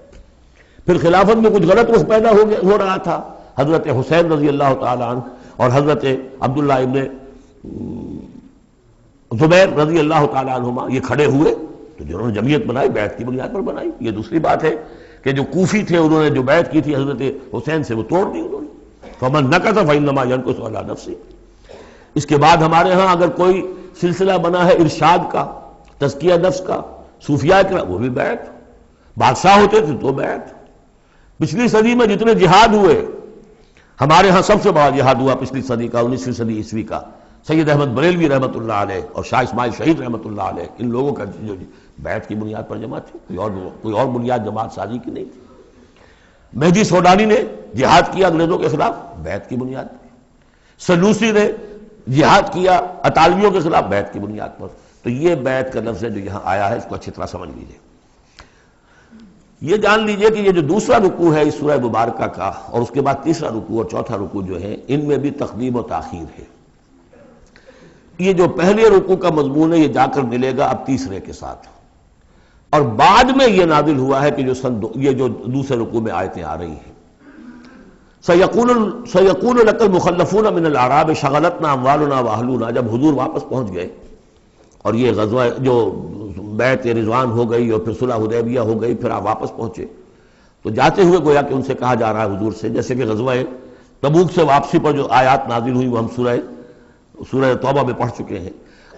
پھر خلافت میں کچھ غلط رخ پیدا ہو رہا تھا، حضرت حسین رضی اللہ تعالی عنہ اور حضرت عبداللہ ابن زبیر رضی اللہ تعالی عنہما یہ کھڑے ہوئے تو جنہوں نے جمعیت بنائی بیعت کی بنیاد پر بنائی۔ یہ دوسری بات ہے کہ جو کوفی تھے انہوں نے جو بیعت کی تھی حضرت حسین سے وہ توڑ دی انہوں نے، فمن نکث فانما ینکث علی نفسہ۔ اس کے بعد ہمارے ہاں اگر کوئی سلسلہ بنا ہے ارشاد کا، تزکیہ نفس کا، صوفیاء کا، وہ بھی بیعت، بادشاہ ہوتے تھے تو بیعت۔ پچھلی صدی میں جتنے جہاد ہوئے، ہمارے ہاں سب سے بڑا جہاد ہوا پچھلی صدی کا، 19ویں صدی عیسوی کا، سید احمد بریلوی رحمۃ اللہ علیہ اور شاہ اسماعیل شہید رحمۃ اللہ علیہ، ان لوگوں کا جو بیعت کی بنیاد پر جماعت تھی، کوئی اور بنیاد جماعت سازی کی نہیں تھی۔ مہدی سوڈانی نے جہاد کیا انگریزوں کے خلاف، بیعت کی بنیاد پر۔ سلوسی نے جہاد کیا اطالویوں کے خلاف، بیعت کی بنیاد پر۔ تو یہ بیعت کا لفظ ہے جو یہاں آیا ہے، اس کو اچھی طرح سمجھ لیجیے۔ یہ جان لیجئے کہ یہ جو دوسرا رکوع ہے اس سورہ مبارکہ کا، اور اس کے بعد تیسرا رکوع اور چوتھا رکوع جو ہے، ان میں بھی تقدیم و تاخیر ہے۔ یہ جو پہلے رکوع کا مضمون ہے یہ جا کر ملے گا اب تیسرے کے ساتھ، اور بعد میں یہ نازل ہوا ہے کہ یہ جو دوسرے رکوع میں آیتیں آ رہی ہیں۔ سَيَقُولُ لَكَ الْمُخَلَّفُونَ مِنَ الْأَعْرَابِ شَغَلَتْنَا أَمْوَالُنَا وَأَهْلُونَا، جب حضور واپس پہنچ گئے اور یہ غزوہ جو بیعت رضوان ہو گئی اور پھر صلح حدیبیہ ہو گئی، پھر آپ واپس پہنچے تو جاتے ہوئے گویا کہ ان سے کہا جا رہا ہے حضور سے، جیسے کہ غزوہ تبوک سے واپسی پر جو آیات نازل ہوئی وہ ہم سورہ توبہ میں پڑھ چکے ہیں۔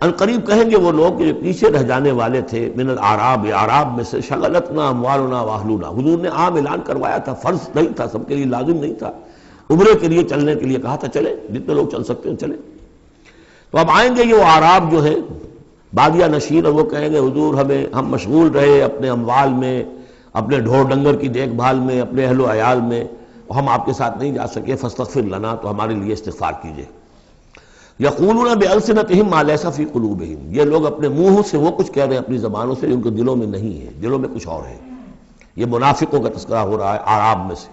ان قریب کہیں گے وہ لوگ جو پیچھے رہ جانے والے تھے، من الاعراب، اعراب میں سے، شغلتنا اموالنا واہلونا، حضور نے عام اعلان کروایا تھا، فرض نہیں تھا، سب کے لیے لازم نہیں تھا، عمرے کے لیے چلنے کے لیے کہا تھا چلے، جتنے لوگ چل سکتے ہیں چلے۔ تو اب آئیں گے یہ وہ اعراب جو ہے بادیہ نشین، اور وہ کہیں گے حضور ہم مشغول رہے اپنے اموال میں، اپنے ڈھور ڈنگر کی دیکھ بھال میں، اپنے اہل و عیال میں، ہم آپ کے ساتھ نہیں جا سکے، فاستغفر لنا، تو ہمارے لیے استغفار کیجئے۔ یقولون بألسنتہم ما لیس فی قلوبہم، یہ لوگ اپنے منہوں سے وہ کچھ کہہ رہے ہیں اپنی زبانوں سے جو ان کے دلوں میں نہیں ہے، دلوں میں کچھ اور ہے۔ یہ منافقوں کا تذکرہ ہو رہا ہے اعراب میں سے۔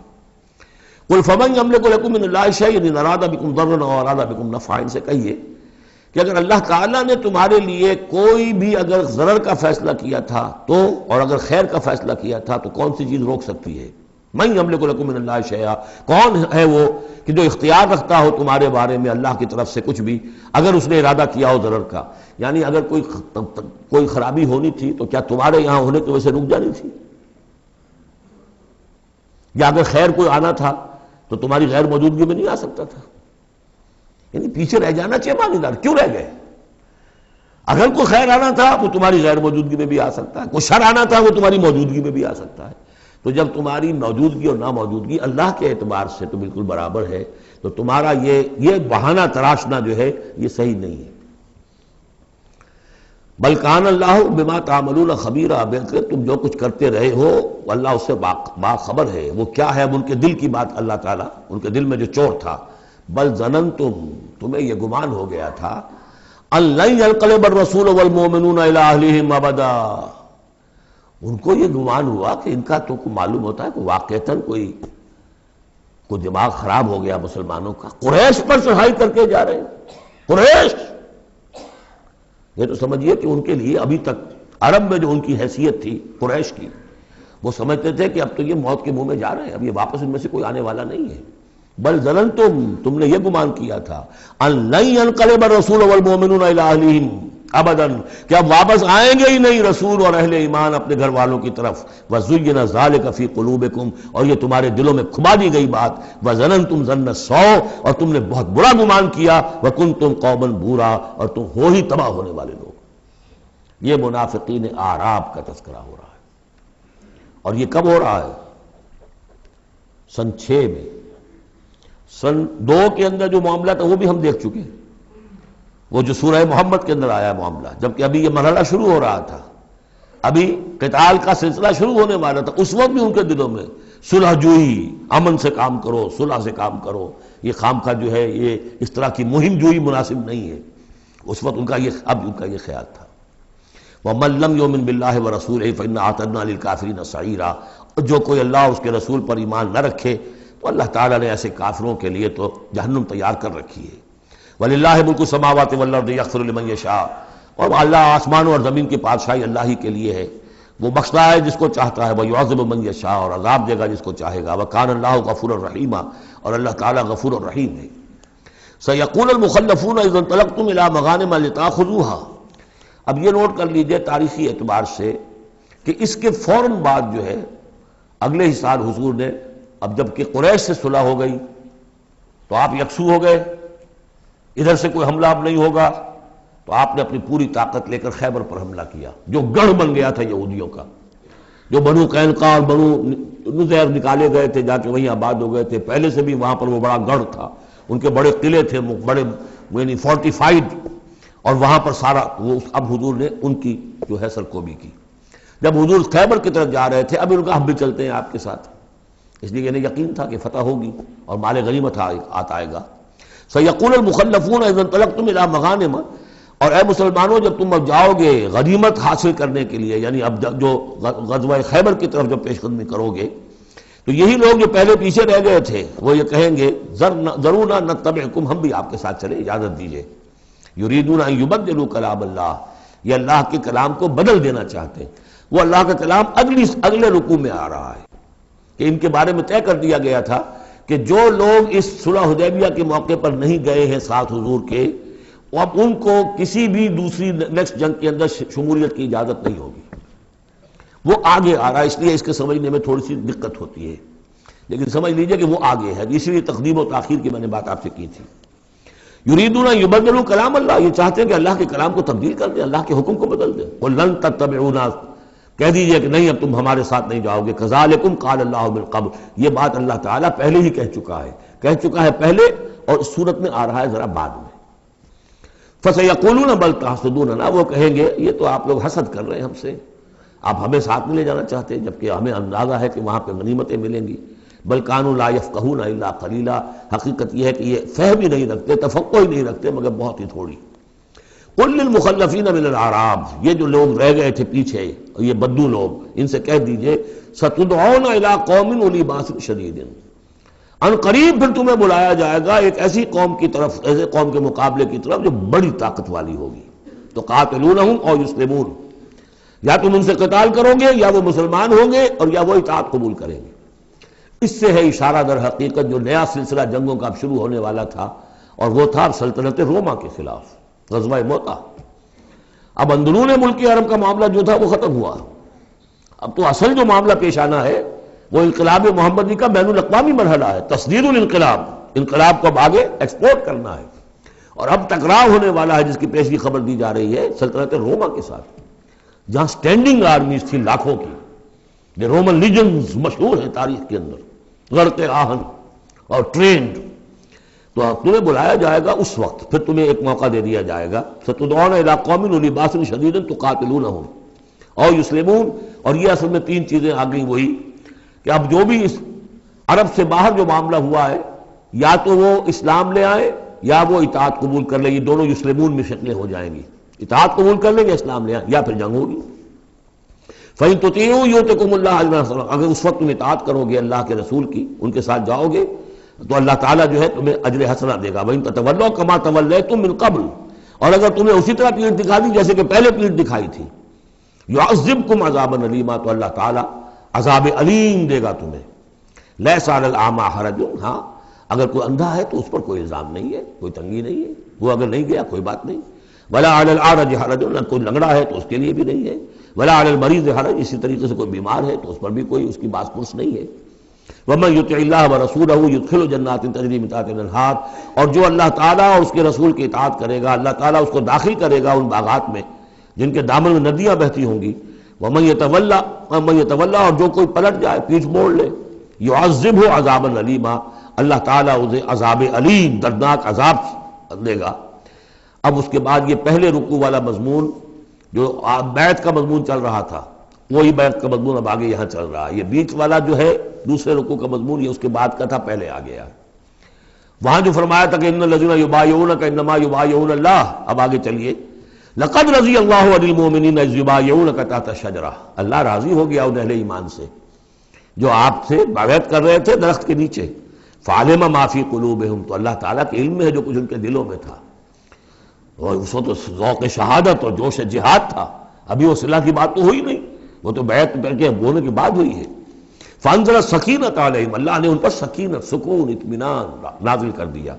قل فمن یملک لکم من اللہ شیئا ان اراد بکم ضرا او اراد بکم نفعا، ان سے کہیے کہ اگر اللہ تعالیٰ نے تمہارے لیے کوئی بھی اگر ضرر کا فیصلہ کیا تھا تو، اور اگر خیر کا فیصلہ کیا تھا تو کون سی چیز روک سکتی ہے؟ من یملک لکم من اللہ شیئا، کون ہے وہ کہ جو اختیار رکھتا ہو تمہارے بارے میں اللہ کی طرف سے کچھ بھی، اگر اس نے ارادہ کیا ہو ضرر کا، یعنی اگر کوئی خرابی ہونی تھی تو کیا تمہارے یہاں ہونے کی وجہ سے رک جانی تھی؟ یا اگر خیر کوئی آنا تھا تو تمہاری غیر موجودگی میں نہیں آ سکتا تھا؟ یعنی پیچھے رہ جانا چاہیے معنی دار، کیوں رہ گئے؟ اگر کوئی خیر آنا تھا وہ تمہاری غیر موجودگی میں بھی آ سکتا ہے، کوئی شر آنا تھا وہ تمہاری موجودگی میں بھی آ سکتا ہے۔ تو جب تمہاری موجودگی اور ناموجودگی اللہ کے اعتبار سے تو بالکل برابر ہے، تو تمہارا یہ بہانہ تراشنا جو ہے یہ صحیح نہیں ہے۔ بل کان اللہ بما تعملون خبیرا، بلکہ تم جو کچھ کرتے رہے ہو اللہ اس سے باخبر ہے۔ وہ کیا ہے؟ اب ان کے دل کی بات اللہ تعالیٰ، ان کے دل میں جو چور تھا، بل ظننتم، تمہیں یہ گمان ہو گیا تھا، ان لن ينقلب الرسول والمؤمنون الى اہلہم ابدا، ان کو یہ گمان ہوا کہ ان کا تو معلوم ہوتا ہے کہ واقعتاً کوئی دماغ خراب ہو گیا مسلمانوں کا، قریش پر چڑھائی کر کے جا رہے ہیں، قریش، یہ تو سمجھیے کہ ان کے لیے ابھی تک عرب میں جو ان کی حیثیت تھی قریش کی، وہ سمجھتے تھے کہ اب تو یہ موت کے منہ میں جا رہے ہیں، اب یہ واپس ان میں سے کوئی آنے والا نہیں ہے۔ بل ظننتم، تم نے یہ گمان کیا تھا، ان لن ينقلب الرسول والمؤمنون الى اہلہم ابدا، کہ اب واپس آئیں گے ہی نہیں رسول اور اہل ایمان اپنے گھر والوں کی طرف۔ وزین ذلک فی قلوبکم، اور یہ تمہارے دلوں میں کھبا دی گئی بات، وظننتم ظن السوء، اور تم نے بہت برا گمان کیا، وکنتم قوما بورا، اور تم ہو ہی تباہ ہونے والے لوگ۔ یہ منافقین اعراب کا تذکرہ ہو رہا ہے، اور یہ کب ہو رہا ہے؟ سن 6 میں۔ سن 2 کے اندر جو معاملہ تھا وہ بھی ہم دیکھ چکے ہیں، وہ جو سورہ محمد کے اندر آیا معاملہ، جبکہ ابھی یہ مرحلہ شروع ہو رہا تھا، ابھی قتال کا سلسلہ شروع ہونے والا تھا، اس وقت بھی ان کے دلوں میں صلح جوئی، امن سے کام کرو، صلح سے کام کرو، یہ خامخواہ جو ہے یہ اس طرح کی مہم جوئی مناسب نہیں ہے، اس وقت ان کا یہ خیال تھا۔ وَمَن لَّمْ يُؤْمِن بِاللَّهِ وَرَسُولِهِ فَإِنَّا أَعْتَدْنَا لِلْكَافِرِينَ سَعِيرًا، جو کوئی اللہ اور اس کے رسول پر ایمان نہ رکھے تو اللہ تعالیٰ نے ایسے کافروں کے لیے تو جہنم تیار کر رکھی ہے۔ وَلِلَّهِ مُلْكُ السَّمَاوَاتِ وَالْأَرْضِ يَغْفِرُ لِمَن يَشَاءُ، اور اللہ آسمانوں اور زمین کی بادشاہی اللہ ہی کے لیے ہے، وہ بخشتا ہے جس کو چاہتا ہے، وَيُعَذِّبُ مَن يَشَاءُ، اور عذاب دے گا جس کو چاہے گا، وَكَانَ اللَّهُ غَفُورًا رَحِيمًا، اور اللہ تعالیٰ غفور الرحیم ہے۔ سَيَقُولُ الْمُخَلَّفُونَ إِذَا انطَلَقْتُمْ إِلَىٰ مَغَانِمَ لِتَأْخُذُوهَا، اب یہ نوٹ کر لیجئے تاریخی اعتبار سے کہ اس کے فوراً بعد جو ہے اگلے ہی سال حضور نے، اب جب کہ قریش سے صلح ہو گئی تو آپ یکسو ہو گئے، ادھر سے کوئی حملہ اب نہیں ہوگا، تو آپ نے اپنی پوری طاقت لے کر خیبر پر حملہ کیا، جو گڑھ بن گیا تھا یہودیوں کا، جو بنو قینقاع اور بنو نذیر نکالے گئے تھے، جا کے وہیں آباد ہو گئے تھے، پہلے سے بھی وہاں پر وہ بڑا گڑھ تھا، ان کے بڑے قلعے تھے، بڑے یعنی فورٹیفائڈ، اور وہاں پر سارا وہ اب حضور نے ان کی جو ہے سرکوبی کی۔ جب حضور خیبر کی طرف جا رہے تھے، اب ان کا ہم بھی چلتے ہیں آپ کے ساتھ، اس لیے انہیں یقین تھا کہ فتح ہوگی اور مال غنیمت آتا آئے گا۔ سَيَقُولُ الْمُخَلَّفُونَ إِذَا انطَلَقْتُمْ إِلَىٰ مَغَانِمَ، اور اے مسلمانوں جب تم اب جاؤ گے غنیمت حاصل کرنے کے لیے، یعنی اب جو غزوہ خیبر کی طرف جب پیش قدمی کرو گے، تو یہی لوگ جو پہلے پیچھے رہ گئے تھے وہ یہ کہیں گے ضرورنا نتبعکم، ہم بھی آپ کے ساتھ چلیں، اجازت دیجئے۔ یریدون ان یبدلوا کلام اللہ، یہ اللہ کے کلام کو بدل دینا چاہتے ہیں۔ وہ اللہ کا کلام اگلے رکوع میں آ رہا ہے کہ ان کے بارے میں طے کر دیا گیا تھا کہ جو لوگ اس صلح حدیبیہ کے موقع پر نہیں گئے ہیں ساتھ حضور کے، اب ان کو کسی بھی دوسری نیکسٹ جنگ کے اندر شمولیت کی اجازت نہیں ہوگی۔ وہ آگے آ رہا ہے، اس لیے اس کے سمجھنے میں تھوڑی سی دقت ہوتی ہے، لیکن سمجھ لیجئے کہ وہ آگے ہے، اس لیے تقدیم و تاخیر کی میں نے بات آپ سے کی تھی۔ یریدون ان یبدلوا کلام اللہ، یہ چاہتے ہیں کہ اللہ کے کلام کو تبدیل کر دیں، اللہ کے حکم کو بدل دیں۔ وَلَن تَتَّبِعُونَا، کہہ دیجئے کہ نہیں اب تم ہمارے ساتھ نہیں جاؤ گے۔ کذالکم قال اللہ من قبل، یہ بات اللہ تعالیٰ پہلے ہی کہہ چکا ہے پہلے، اور اس صورت میں آ رہا ہے ذرا بعد میں۔ فَسَيَقُولُونَ بَلْ تَحْسُدُونَنَا، وہ کہیں گے یہ تو آپ لوگ حسد کر رہے ہیں ہم سے، آپ ہمیں ساتھ نہیں لے جانا چاہتے، جبکہ ہمیں اندازہ ہے کہ وہاں پہ غنیمتیں ملیں گی۔ بل کانوا لا یفقہون الا قلیلا، حقیقت یہ ہے کہ یہ فہم ہی نہیں رکھتے، تفقہ ہی نہیں رکھتے مگر بہت ہی تھوڑی۔ قل للمخلفین من الاعراب، یہ جو لوگ رہ گئے تھے پیچھے، یہ بدو لوگ، ان سے کہہ دیجئے ستدعون الی قوم اولی باس شدید، ان قریب پھر تمہیں بلایا جائے گا ایک ایسی قوم کی طرف، ایسے قوم کے مقابلے کی طرف جو بڑی طاقت والی ہوگی۔ تو قاتلونہم او یسلمون، یا تم ان سے قتال کرو گے یا وہ مسلمان ہوں گے اور یا وہ اطاعت قبول کریں گے۔ اس سے ہے اشارہ در حقیقت جو نیا سلسلہ جنگوں کا اب شروع ہونے والا تھا، اور وہ تھا سلطنت روما کے خلاف غزوہ موطا۔ اب اندرون ملک عرب کا معاملہ جو تھا وہ ختم ہوا، اب تو اصل جو معاملہ پیش آنا ہے وہ انقلاب محمدی کا بین الاقوامی مرحلہ ہے، تصدیر الانقلاب، انقلاب کو اب آگے ایکسپورٹ کرنا ہے۔ اور اب ٹکراؤ ہونے والا ہے جس کی پیشگی خبر دی جا رہی ہے سلطنت روما کے ساتھ، جہاں سٹینڈنگ آرمیز تھی لاکھوں کی، رومن لیجنز مشہور ہیں تاریخ کے اندر، غرق آہن اور ٹرینڈ۔ تو تمہیں بلایا جائے گا اس وقت، پھر تمہیں ایک موقع دے دیا جائے گا، ستدعون الی قوم اولی باس شدید تقاتلونہم او یسلمون۔ اور یہ اصل میں تین چیزیں آ گئیں وہی کہ اب جو بھی اس عرب سے باہر جو معاملہ ہوا ہے، یا تو وہ اسلام لے آئے یا وہ اطاعت قبول کر لیں، یہ دونوں یسلمون میں شکلیں ہو جائیں گی، اطاعت قبول کر لیں گے اسلام لے آئے یا پھر جنگ ہوگی۔ فَإِن تُطِيعُوا يُؤْتِكُمُ اللَّهُ أَجْرًا حَسَنًا، اگر اس وقت تم اطاعت کرو گے اللہ کے رسول کی، ان کے ساتھ جاؤ گے تو اللہ تعالیٰ جو ہے تمہیں اجر حسنہ دے گا۔ وَإِن تَتَوَلَّوْا كَمَا تَوَلَّيْتُم مِّن قَبْلُ، اور اگر تمہیں اسی طرح پیٹھ دکھا دی جیسے کہ پہلے پیٹھ دکھائی تھی، يُعَذِّبْكُمْ عَذَابًا عَلِيمًا، تو اللہ تعالیٰ عذاب علیم دے گا تمہیں۔ لَيْسَ عَلَى الْأَعْمَىٰ حَرَجٌ، ہاں اگر کوئی اندھا ہے تو اس پر کوئی الزام نہیں ہے، کوئی تنگی نہیں ہے، وہ اگر نہیں گیا کوئی بات نہیں۔ وَلَا عَلَى الْأَعْرَجِ حَرَجٌ، کوئی لنگڑا ہے تو اس کے لیے بھی نہیں ہے۔ وَلَا عَلَى الْمَرِيضِ حَرَجٌ، اسی طریقے سے کوئی بیمار ہے تو اس پر بھی کوئی اس کی باس پرس نہیں ہے۔ وَمَن يُطِعِ اللَّهَ وَرَسُولَهُ يُدْخِلْهُ جَنَّاتٍ تَجْرِي مِن تَحْتِهَا الْأَنْهَارُ، اور جو اللہ تعالیٰ اور اس کے رسول کی اطاعت کرے گا اللہ تعالیٰ اس کو داخل کرے گا ان باغات میں جن کے دامن میں ندیاں بہتی ہوں گی۔ وَمَن يَتَوَلَّى، اور جو کوئی پلٹ جائے، پیٹھ موڑ لے، يُعَذِّبْهُ عَذَابًا عَلِيمًا، اللہ تعالیٰ اسے عذاب علیم، دردناک عذاب دے گا۔ اب اس کے بعد یہ پہلے رکوع والا مضمون جو بیعت کا مضمون چل رہا تھا، وہی بیعت کا مضمون اب آگے یہاں چل رہا ہے۔ یہ بیچ والا جو ہے دوسرے رکوع کا مضمون، یہ اس کے بعد کا تھا، پہلے آ گیا۔ وہاں جو فرمایا تھا کہ ان الذین یبایعونک انما یبایعون اللہ، اب آگے چلیے، لقد رضی اللہ عن المؤمنین اذ یبایعونک تحت الشجرہ، اللہ راضی ہو گیا ان اہل ایمان سے جو آپ سے بیعت کر رہے تھے درخت کے نیچے۔ فعلم ما فی قلوبہم، تو اللہ تعالیٰ کے علم میں ہے جو کچھ ان کے دلوں میں تھا، اور اس وقت تو ذوق شہادت اور جوش جہاد تھا، ابھی وہ صلح کی بات تو ہوئی نہیں، وہ تو بیعت کر کے ہونے کے بعد ہوئی ہے۔ فانزل السکینۃ علیہم، اللہ نے ان پر سکینت، سکون، اطمینان نازل کر دیا۔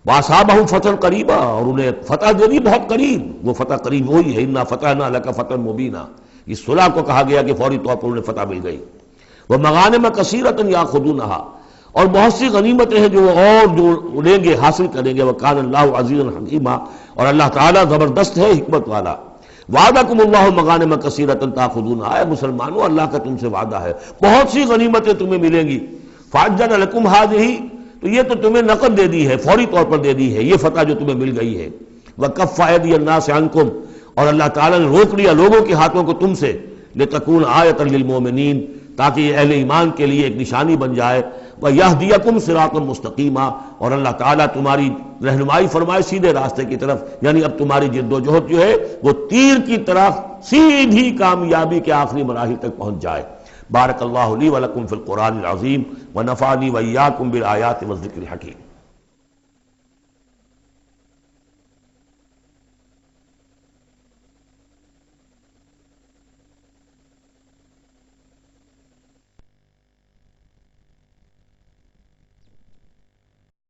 واصابہم فتحا قریبا، اور انہیں فتح دے دی بہت قریب، وہ فتح قریب وہی ہے، انا فتحنا لک فتحا مبینا، اس صلح کو کہا گیا کہ فوری طور پر انہیں فتح مل گئی۔ ومغانم کثیرۃ یاخذونہا، اور بہت سی غنیمتیں ہیں جو وہ اور جو لیں گے، حاصل کریں گے۔ وکان اللہ عزیزا حکیما، اور اللہ تعالیٰ زبردست ہے، حکمت والا۔ وعدکم اللہ مغانم کثیرۃ تاخذونہا، اے مسلمانوں اللہ کا تم سے وعدہ ہے بہت سی غنیمتیں تمہیں ملیں گی۔ فعجل لکم ہذہ، تو یہ تو تمہیں نقد دے دی ہے، فوری طور پر دے دی ہے یہ فتح جو تمہیں مل گئی ہے۔ وکف ایدی الناس عنکم، اور اللہ تعالیٰ نے روک لیا لوگوں کے ہاتھوں کو تم سے، لتکون آیۃ للمؤمنین، تاکہ یہ اہل ایمان کے لیے ایک نشانی بن جائے۔ وَيَهْدِيَكُمْ صِرَاطًا مُسْتَقِيمًا، اور اللہ تعالیٰ تمہاری رہنمائی فرمائے سیدھے راستے کی طرف، یعنی اب تمہاری جد و جہد جو ہے وہ تیر کی طرح سیدھی کامیابی کے آخری مراحل تک پہنچ جائے۔ بارک اللہ لی ولکم فی القرآن العظیم ونفعنی وإیاکم بالآیات والذکر الحکیم۔